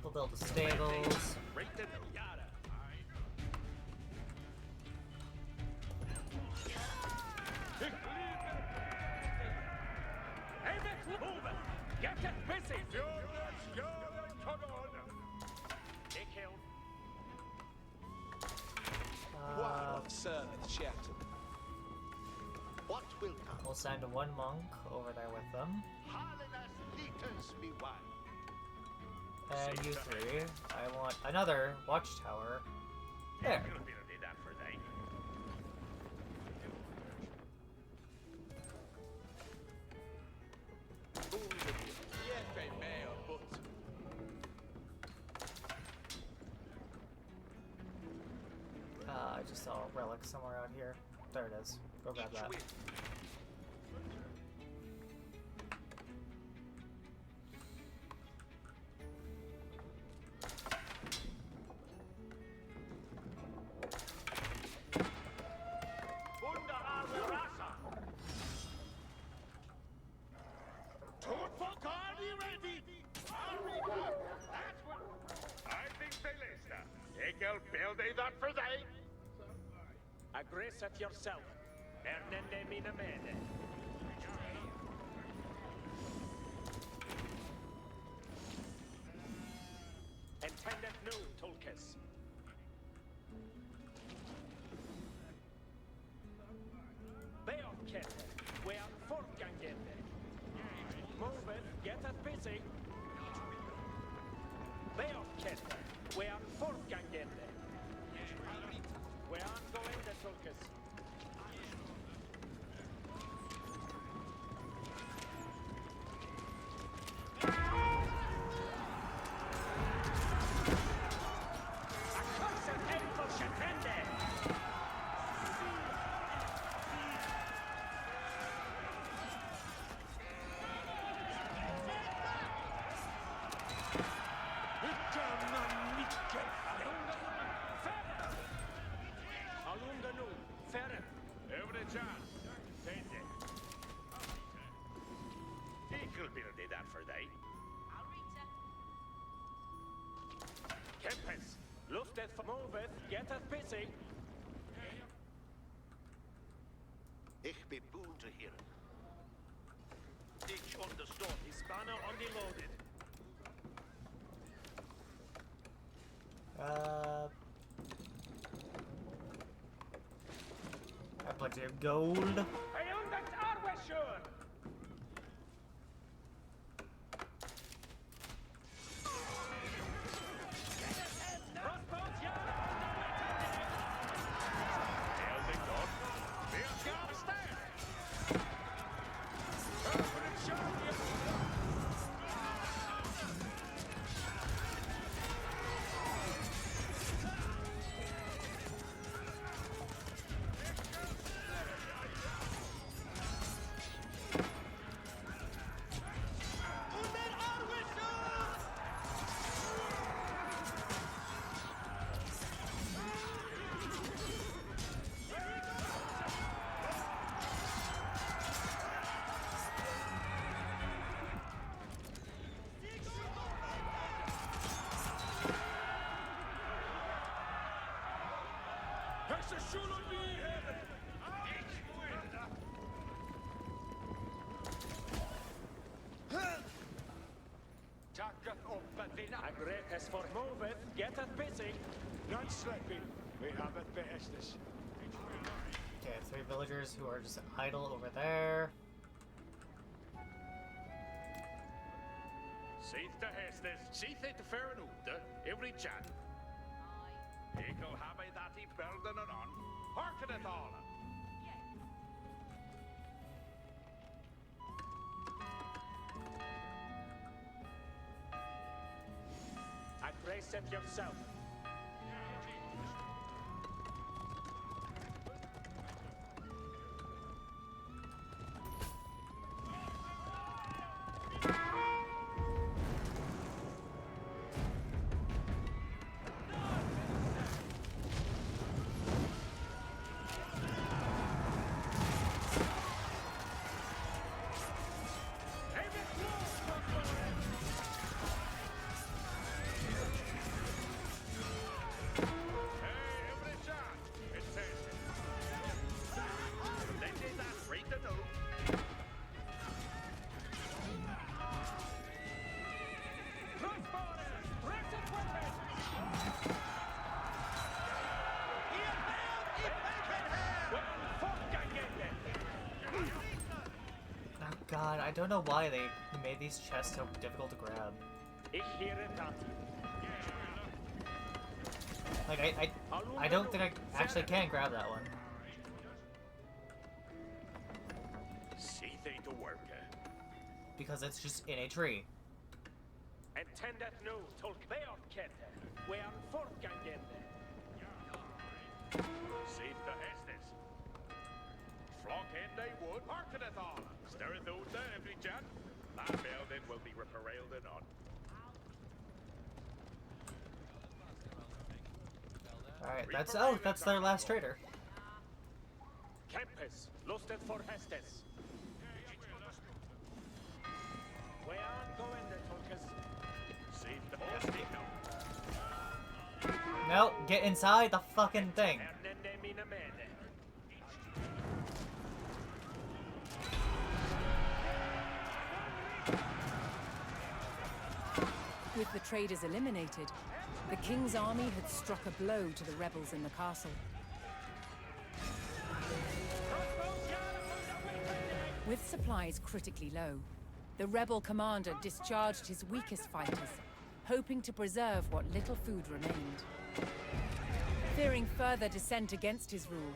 We'll build the stables. Right the yada. Hey, Mick, move it! Get busy! Come on. Take him. One of servant Shattered. What will come? We'll send one monk over there with them. Harliness leaders me way. And you three, I want another watchtower. There. You'll be able to do that for they. I just saw a relic somewhere out here. There it is. Go grab that. Bunda Arverasa. Ready. That's what I think they lista. Ekel build they that for they. Aggress at yourself. Bernende mina mene. Intended new, Tulkis. Beorkette, we are fortgangende. Move it, get us busy. Beorkette, we are fortgangende. We aren't going the Tulkis. Accursed hateful Shatende! Alunga nu, Ferret. Every chance. Send it. Ekel build they that for they. Kempes, luftet moveth, get us busy. Ich be boon to hear. Ich understood. His banner unloaded. I have plenty of gold. Hey, undat are we sure? Crossbows, yeah! Building done. We are gonna stand. Agretes for moveth, getteth busy. Not sleeping. We have it behestes. Okay, 3 villagers who are just idle over there. Seith to Hestes, seith it to Ferranuta, every chat. Ekel have I that he building it on. Hearken it all. Brace it yourself. God, I don't know why they made these chests so difficult to grab. Like, I don't think I actually can grab that one. Because it's just in a tree. Entendet nu, tolk beot kette. We are fortgangende. Seith to Hestes. Flock in they wood, hearken it all. Stirreth out there every chat. That building will be reparailed on. Alright, that's their last trader. Kempes, lusted for Hestes. We are going the tolkes. Seith to Hestes. No, get inside the fucking thing. With the traders eliminated, the king's army had struck a blow to the rebels in the castle. With supplies critically low, the rebel commander discharged his weakest fighters, hoping to preserve what little food remained. Fearing further dissent against his rule,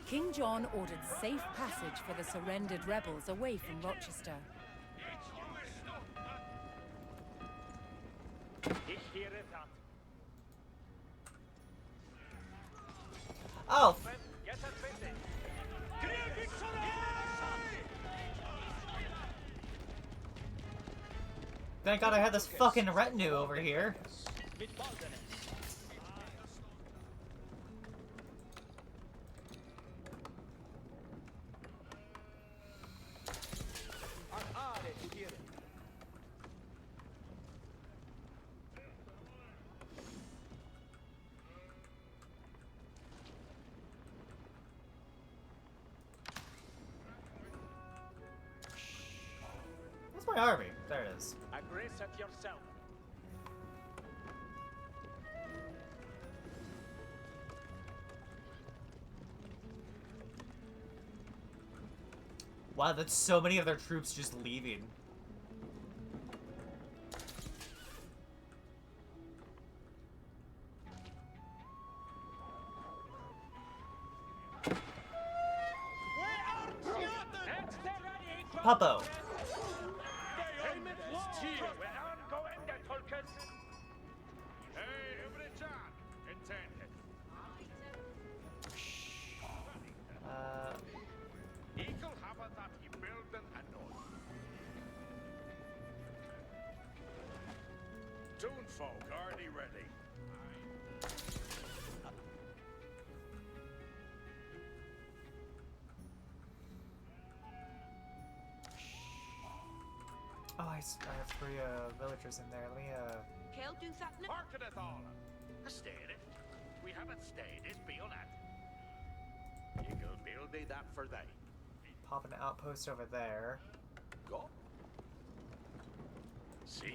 King John ordered safe passage for the surrendered rebels away from Rochester. Oh! Thank God I had this fucking retinue over here. Where's my army? There it is. Aggress at yourself. Wow, that's so many of their troops just leaving. Puppo. Toonfolk, are they ready? Oh, I have 3 villagers in there. Let me Kel do that now. Hearken it all. Stayed it. We haven't stayed it, be on that. You go build they that for they. pop an outpost over there. Go.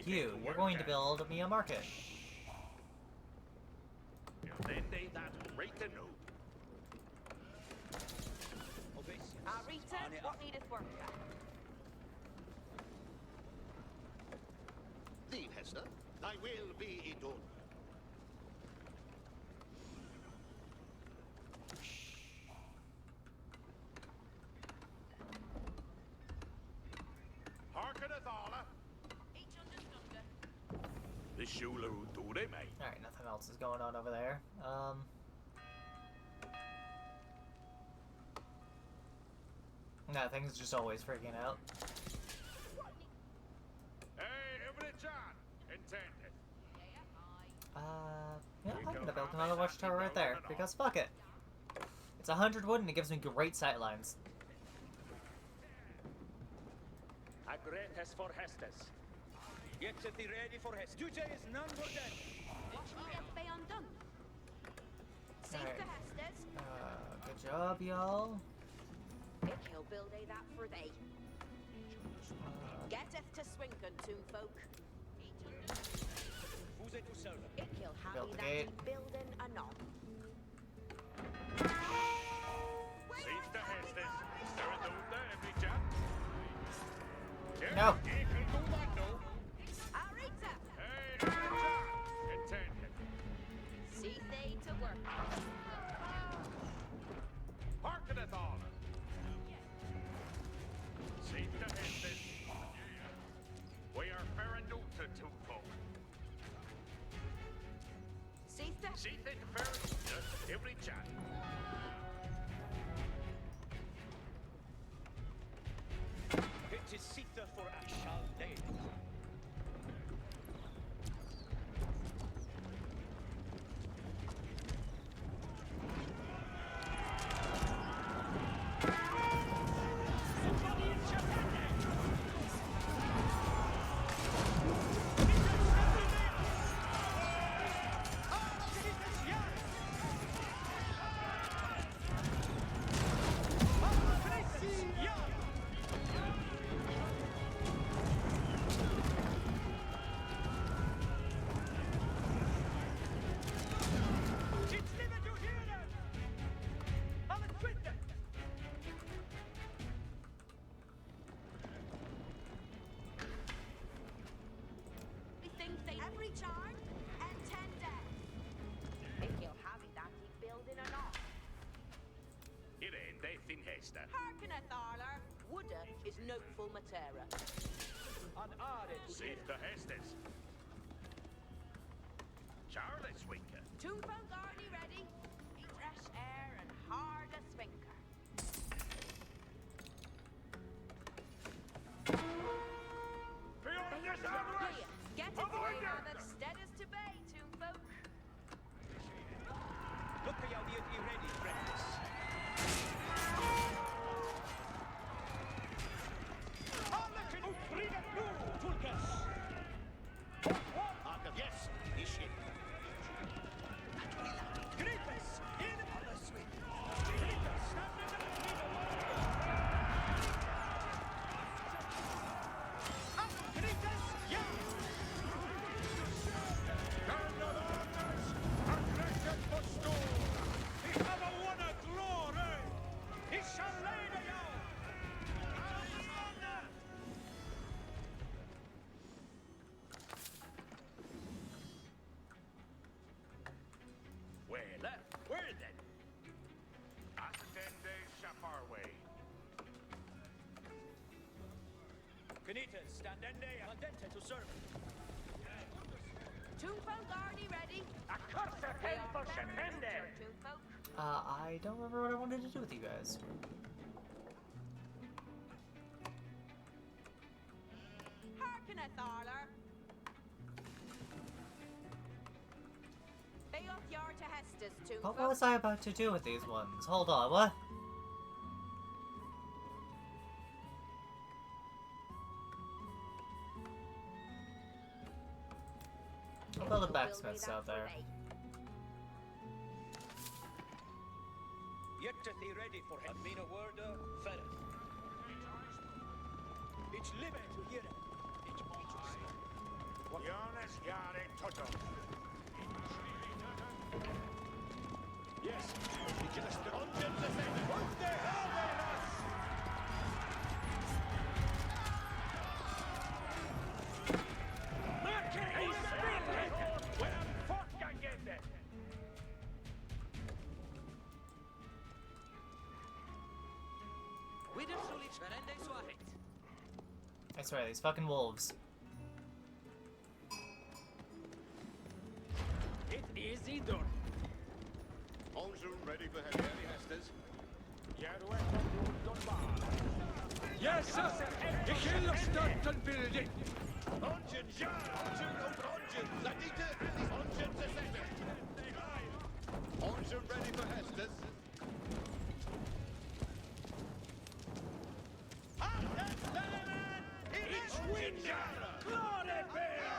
You're going to build me a market. Then they that right to know. Rita, what needeth work? Thine, Hester, thy will be done. Hearkeneth alla. Each understander. The Shula who do they, mate. Alright, nothing else is going on over there. No, things just always freaking out. Hey, every John, intended. Yeah, I'm gonna build another watchtower right there, because fuck it. It's 100 wood and it gives me great sightlines. A greatest for Hestes. Get thee ready for Hestes. Duty is none for dead. What needeth be undone? Safe Alright. to Hestes. Good job, y'all. Ick he'll build a that for thee. Getteth to Swinken, toon folk. Who's it to serve? Ick he'll have Build me the that gate. he building anon. Safe to Hestes. Stir it out there, every John. No. You can do that, no. Rita, Hey, every John, intended. see they to work. Hearkeneth alla. Safe to Hestes. We are fair and new to two folk. See the See they fair and new to every John. It is Sita for Ashal Day. things they every charm and 10 deaths. If you'll have it that he building or not. It ain't they thin Hester. Harkeneth, Arler. Woodda is noteful Matera. An Are to Safe to Hestes. Charlotte Swinker. Toonfolk already ready. Be fresh air and hard a spinker. Get it later that stead is to bay, Toonfolk. Look how you be ready, friends. Yes, initiate. Grippus, in on the swing. Grippus, stand in the middle. Up, Grippus, yeah. He have a won a glory. He shall lay the young. Well, where then? After 10 days, Shapar way. Canitas, standende, mandente to serve. Toonfolk already ready. A curse of hell for Shepende. Toonfolk. I don't remember what I wanted to do with you guys. Harkeneth, Arler. Bay off yard to Hestes, Toonfolk. What was I about to do with these ones? Hold on, what? I'll build a blacksmiths out there. Yet to thee ready for him. Amina Werda, Ferret. Each live to hear it. Each Gare Toto. Yes. I swear, these fucking wolves. It is done. Onjun ready for heavy Hestes. Yes, sir. The hill of Sturton building. Onjun, ja! Onjun, Onjun, Ladita, and Onjun to second. Onjun ready for Hestes. It's Windjara. Glory Bear.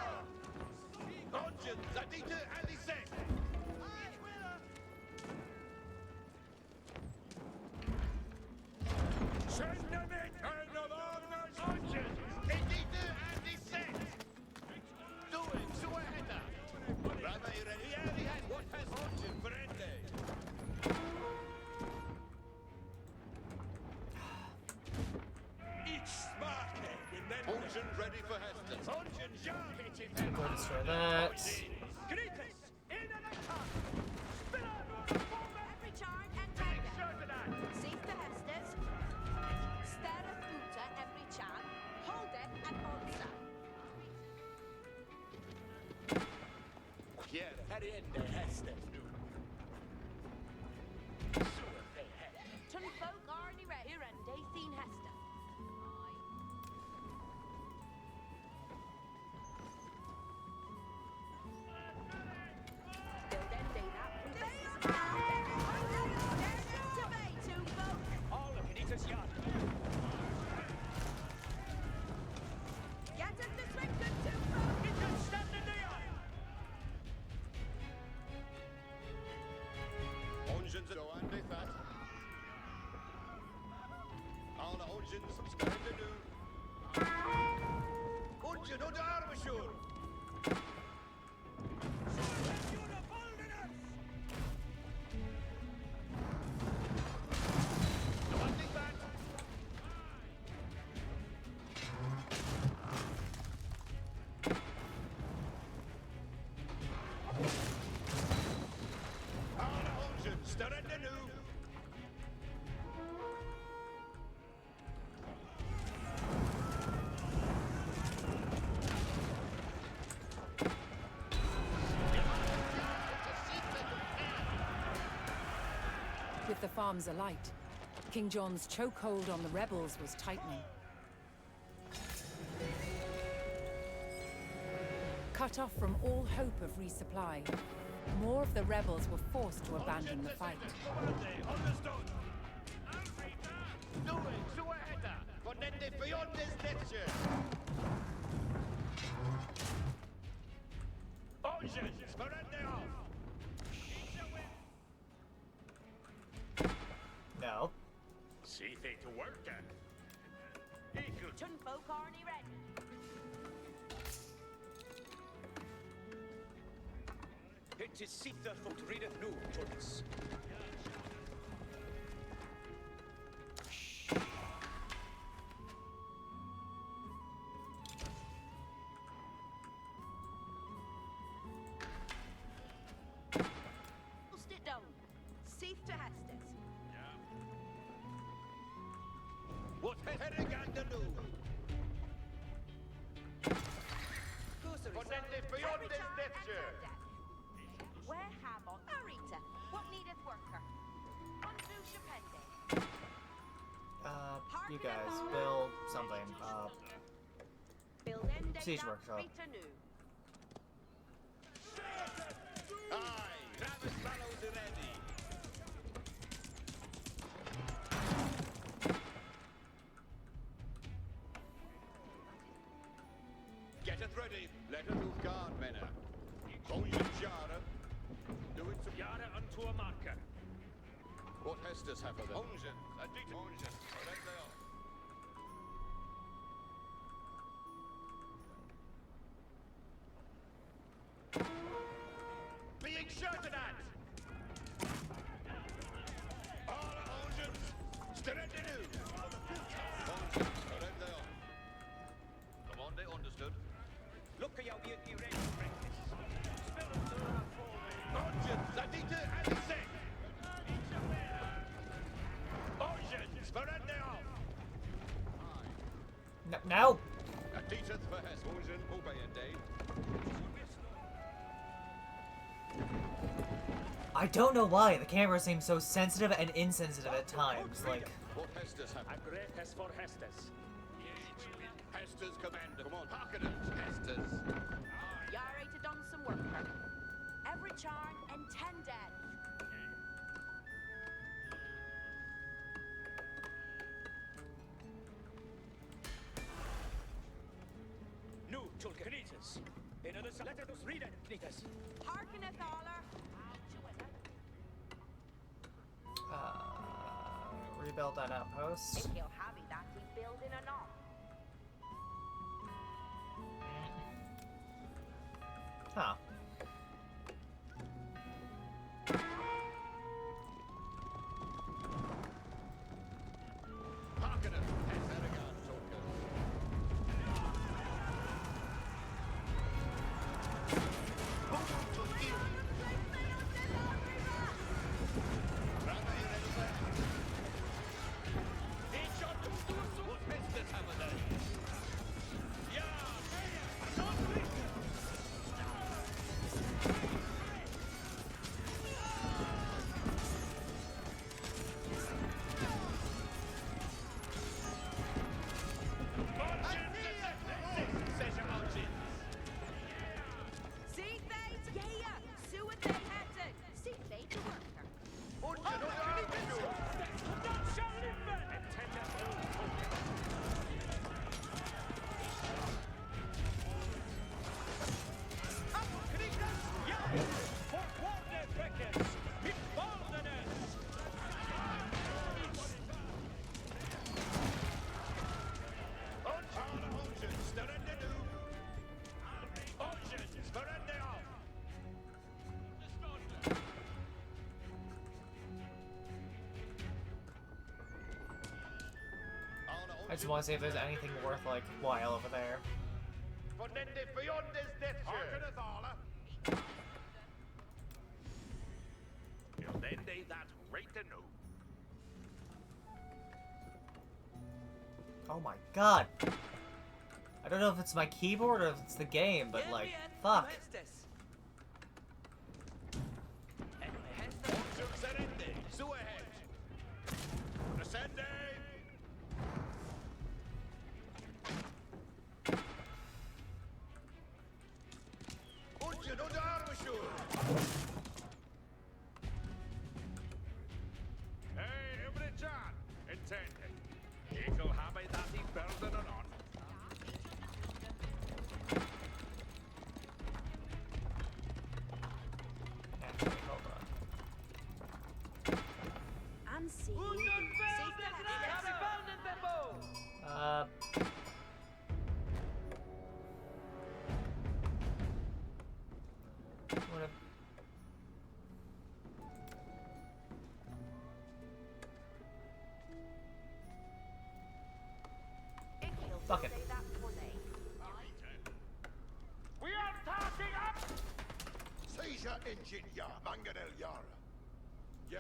Onjun, Ladita, and second. Send them in. Turn of arms. Onjun. Ladita, and second. Doing, Suaheta. Brava, you ready? Yeah, what has Onjun for Ende? It's Sparky. Onjun ready for Hestes. Onjun, ja! Go destroy that. Gritus. In and attack. Every charge and tender. Seize the Hestes. Stereth Uta every chan. Hold it and answer. Here, Harry Ende Hestes nu. Tun folk arni re irende thin Hester. All of it is yard. Get us the swing to folk. It can stand in the yard. Onjun's go and they that. All the Onjun's subscribe to do. Onjun, no Darwishur. With the farms alight, King John's chokehold on the rebels was tightening. Cut off from all hope of resupply, more of the rebels were forced to abandon the fight. Doing, Suaheta. Ponente beyond this lecture. Onjun, Sparende off. No. See they to work at. Tun folk arni ready. It is Sitha foot readeth nu, Tunis. Post it down. Safe to Hestes. What Herigandaloo? Ponente beyond this lecture. Where Hamon? Arita. What needeth worker? Undu Shapende. You guys, build something. Build Ende Siege workshop. Rita Nu. Aye, Travis Fallows ready. Get it ready. Let us move guard, Mena. Onjun Jara. Do it some Yara unto a marker. What Hestes have of them? Onjun. Adit Onjun. Let they off. shouted at! All engines, surrender now! Surrender. Command understood. Look at your beauty ready, practice. Spirits are forward. Engines, Adita, and sing! Engines, surrender! Now! Adita for Hess. Engine, obey and Dave. I don't know why the camera seems so sensitive and insensitive at times. Like, What Hestus have? A great Hess for Hestus. Hestus commander. Come on, Harkonnen, Hestus. Yare to done some work. Every charm and 10 dead. Nu till Knitas. Another let us read it, Knitas. Harkeneth Aller. rebuild that outpost. If you'll have it that he's building or not. Huh. Harkonnen, Hess Eragon, Tolkien. See they? Yeah. See what they had to. See they to work her. I just want to see if there's anything worth, like, while over there. Beyond this death You'll then day that right to know. Oh my god! I don't know if it's my keyboard or if it's the game, but, like, fuck. Hey, every John, intended. Eagle habe that he building it on. Actually, hold on. And see. What if... Fuck it. We are starting up! Seizure engine ya, Manganel Yara. Yeah.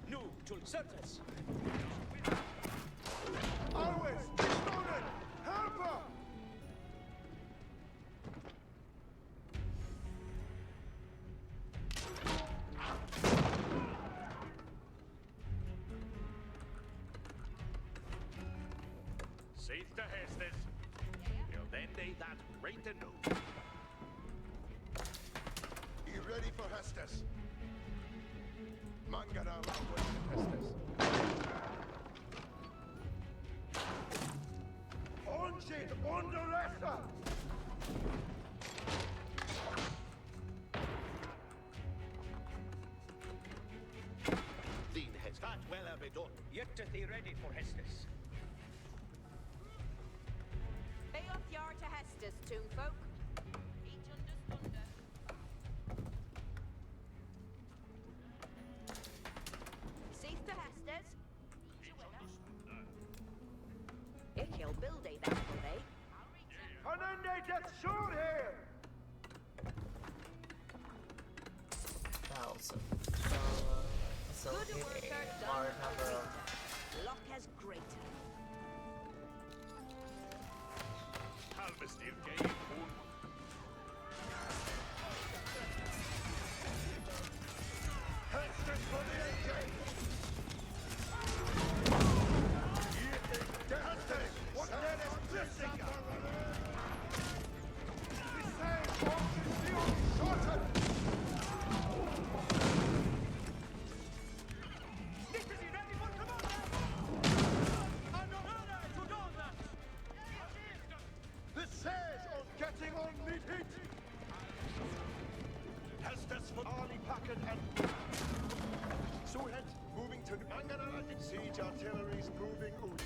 Nu till Certes. Always, dismounted! Helper! Safe to Hestes. You'll then day that right to know. You ready for Hestes? Mangana language to Hestes. Onjid Onderessa! Dean has that well be done. Yet to be ready for Hestus. Beoth Yar to Hestus. toon folk. Each under's thunder. Seeth the Hesters. Ich will build a that for they. Fernande, that's short here! Thousand. So Good hit work, a done. large number of Luck has greater. Halvestil gave hon. Hestes for the engine! Hestes! What that is missing? We say, Orson Field shortened! The says on getting on meet it! Hestes for Ali Packet and Suhet moving to Angara. Siege artillery's moving out.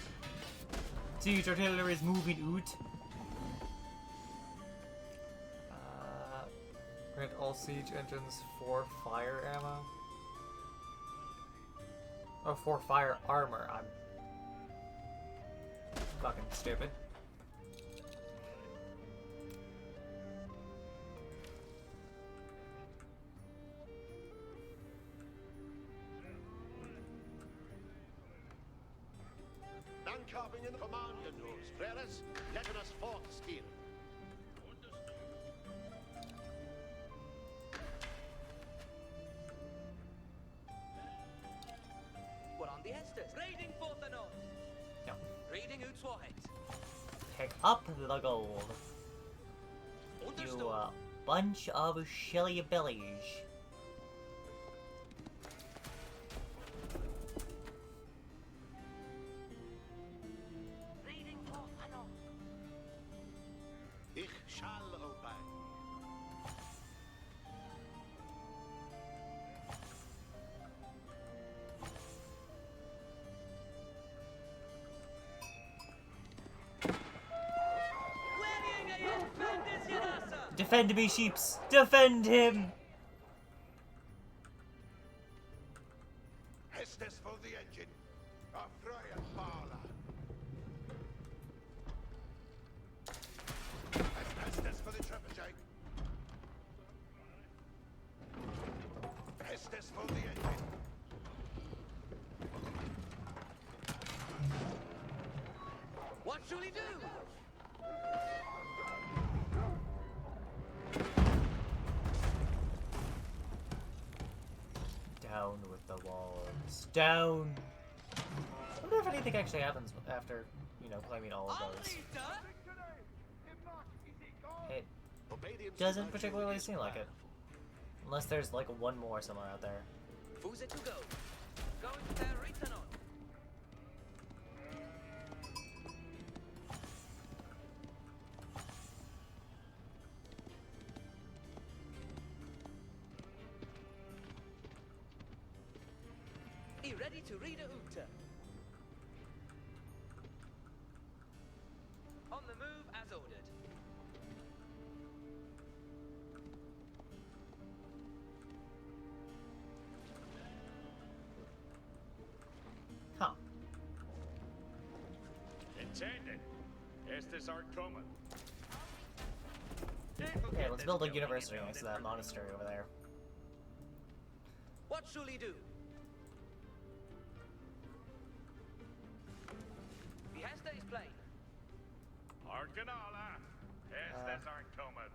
siege artillery is moving out. Grant all siege engines 4 fire ammo. Oh, 4 fire armor. I'm fucking stupid. Landcarping in the command, you knows. Freres, letting us forth steal. We're on the Hesters. Raiding for the north. No. Raiding Utswahet. Pick up the gold. Understood. You bunch of shilly billies. Reading for the north. Ich shall obey. Defend me, sheeps! Defend him! Hestes for the engine. Afreya Bala. Hestes for the trebuchet. Hestes for the engine. What shall he do? Down with the walls. Down! I wonder if anything actually happens after, you know, claiming all of those. It Obedience doesn't to my particularly duty is seem like it. Unless there's like one more somewhere out there. Who's it to go? Going to Ritanon. He ready to read a Uta. On the move as ordered. Huh. Intended. Estes are coming. Okay, let's build a university next to that monastery over there. What shall he do? The Hester is plain. Arcanala. Estes are coming.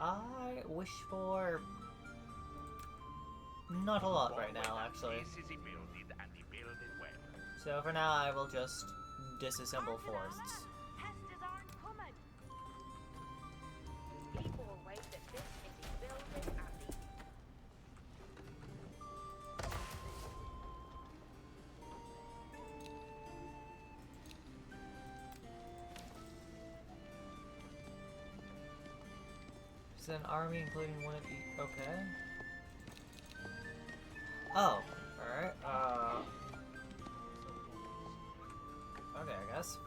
I wish for not a lot right now, actually. This is he builded and he builded well. So for now, I will just disassemble forests. Hesters aren't coming. People wait that this is a building and the Is it an army including one of each? Okay. Oh, alright. guess.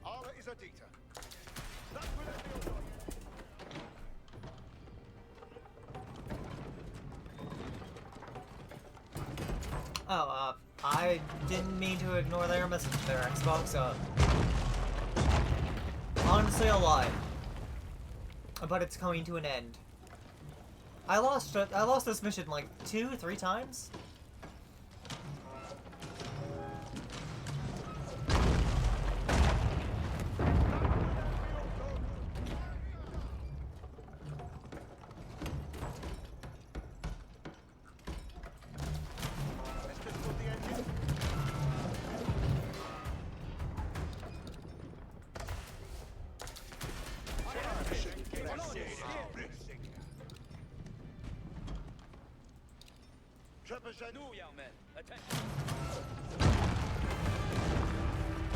Arla is Adita. That will be your done. Oh, I didn't mean to ignore their message there, Xbox. Honestly, a lie. But it's coming to an end. I lost this mission like 2-3 times.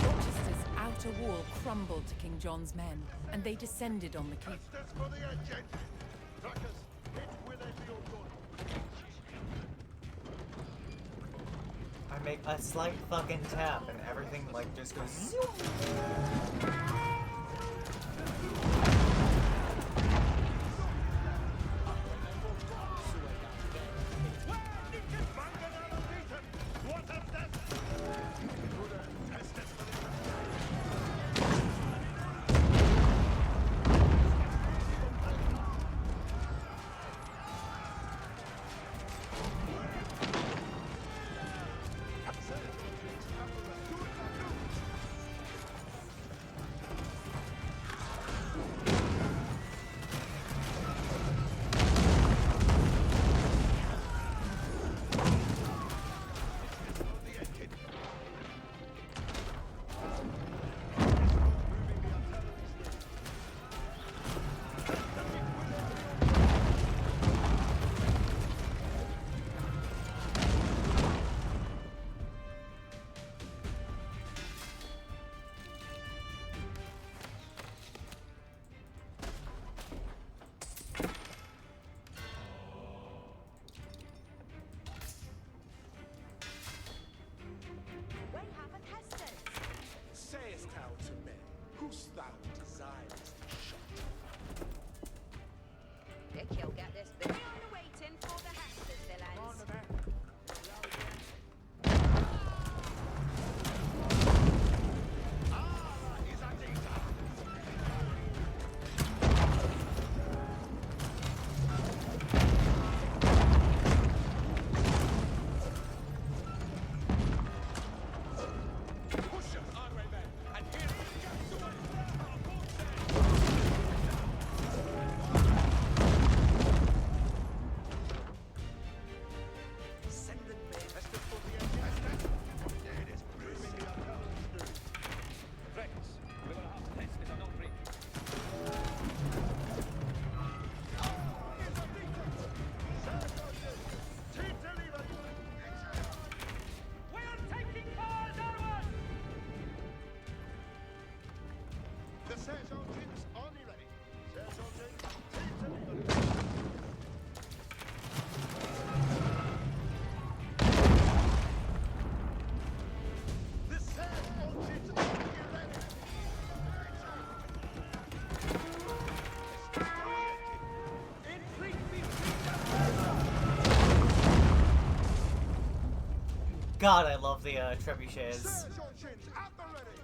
Rochester's outer wall crumbled to King John's men, and they descended on the keep. That's for the engine. Trackers, it will be your done. I make a slight fucking tap and everything like just goes zoom. We have a Heston. Sayest thou to men, who's thou desirest to shut? Dick, you'll get this bit. We are waiting for the Hesters, villains. Push us, Array men, and here we go. Send them men. That's the for the engine. It is proving the artillery. Friends, we will have tests that are not ready. We are taking fire, Darwan! The Sergeant James Army ready. Sergeant James, team to leader. The Sergeant James Army ready. Intrigue between God, I love the trebuchets. Sergeant James at the ready.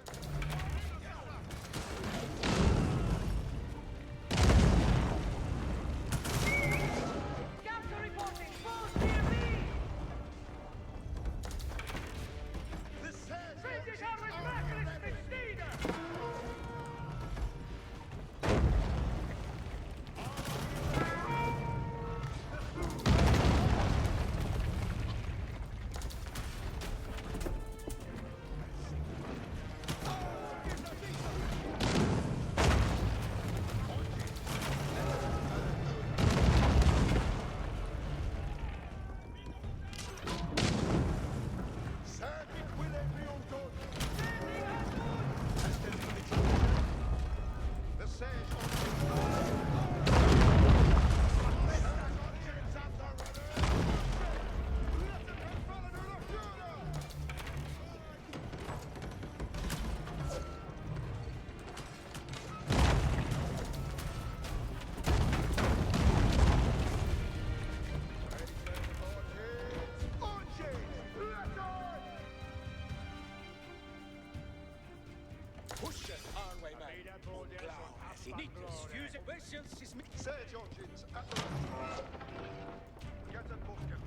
Scouts are reporting. Force near me! The Sergeant British James armor's Army back and ready. it's Messina! Push it our way, man. Nichts, fuse it, Wessels is me. Surge engines at the Get a Busken.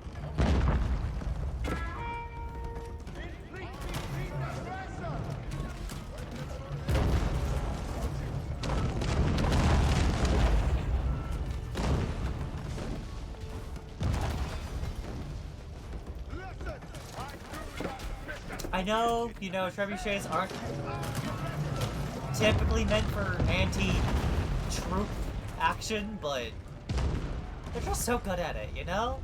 I know, you know, trebuchets aren't typically meant for anti-troop action, but they're just so good at it, you know?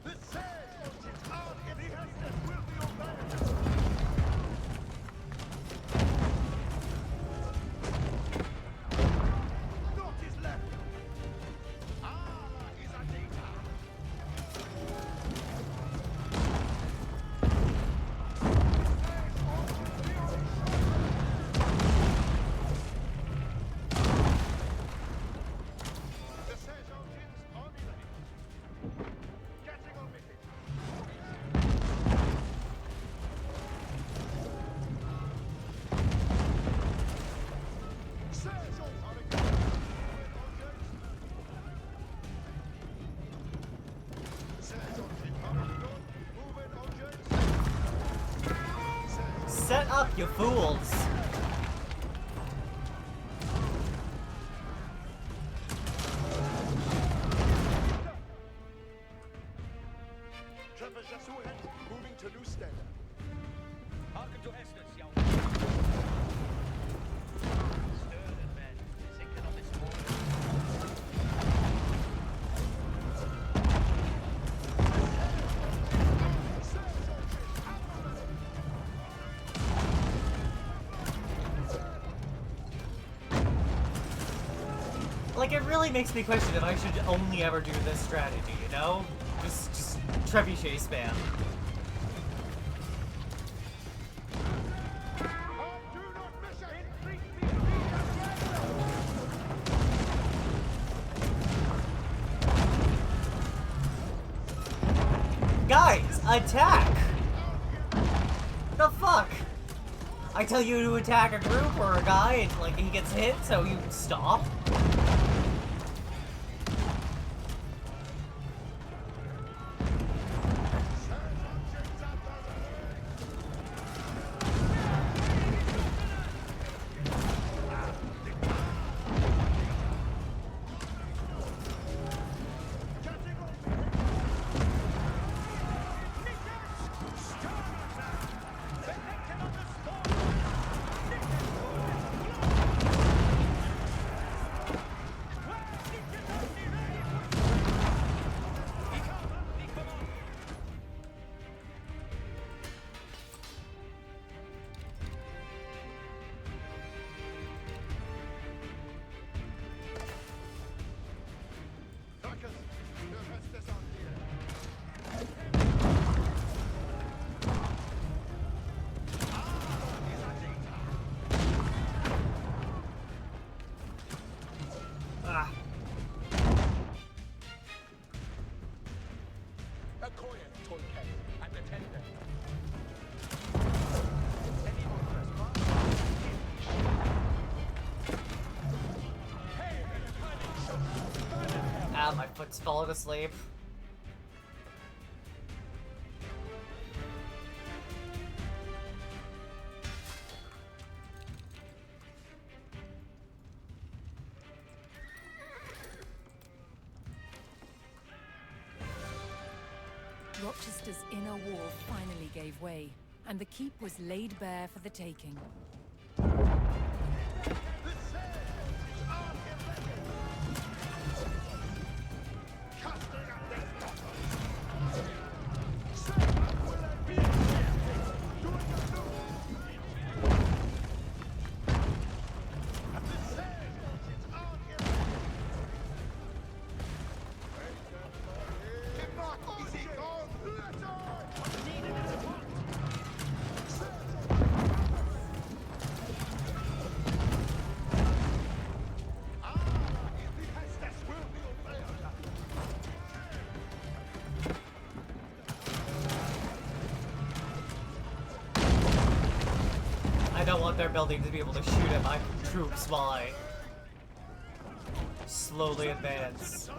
The surge engines are in the Heston will be your benefit. Not is left. Allah is a data. The surge engines on the ready. Getting on with it. Surge on the go. Surge engine on the go. Moving engines. Set up, you fools! Trevor Jesuit moving to new standard. Hearken to Estes, young. Sterling men, sinking on this morning. Like, it really makes me question if I should only ever do this strategy, you know? Just trebuchet spam. Do not miss it. Guys, attack! The fuck? I tell you to attack a group or a guy and, like, he gets hit, so you stop? Ah. Accoyer, Tolkien, and attendant. Ah, my foot's falling asleep. Rochester's inner wall finally gave way, and the keep was laid bare for the taking. I want their building to be able to shoot at my troops while I slowly advance.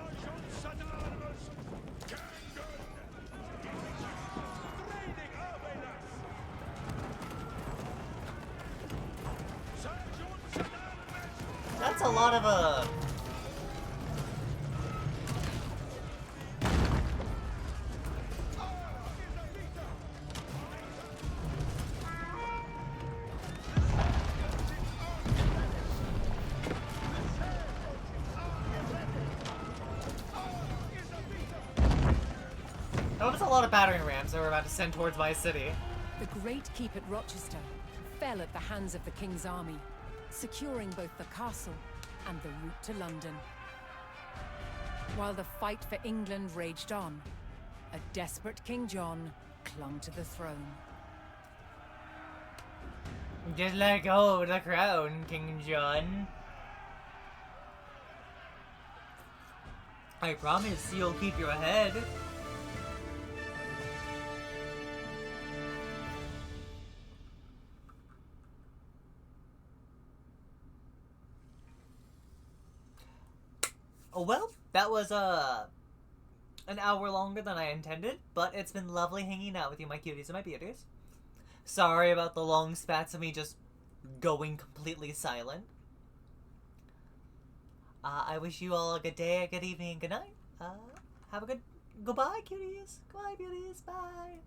That's a lot of that was a lot of battering rams that were about to send towards my city. The great keep at Rochester fell at the hands of the king's army, securing both the castle and the route to London. While the fight for England raged on, a desperate King John clung to the throne. Just let go of the crown, King John. I promise you'll keep your head. Oh, well, that was, an hour longer than I intended, but it's been lovely hanging out with you, my cuties and my beauties. Sorry about the long spats of me just going completely silent. I wish you all a good day, a good evening, good night. Have a good... Goodbye, cuties. Goodbye, beauties. Bye.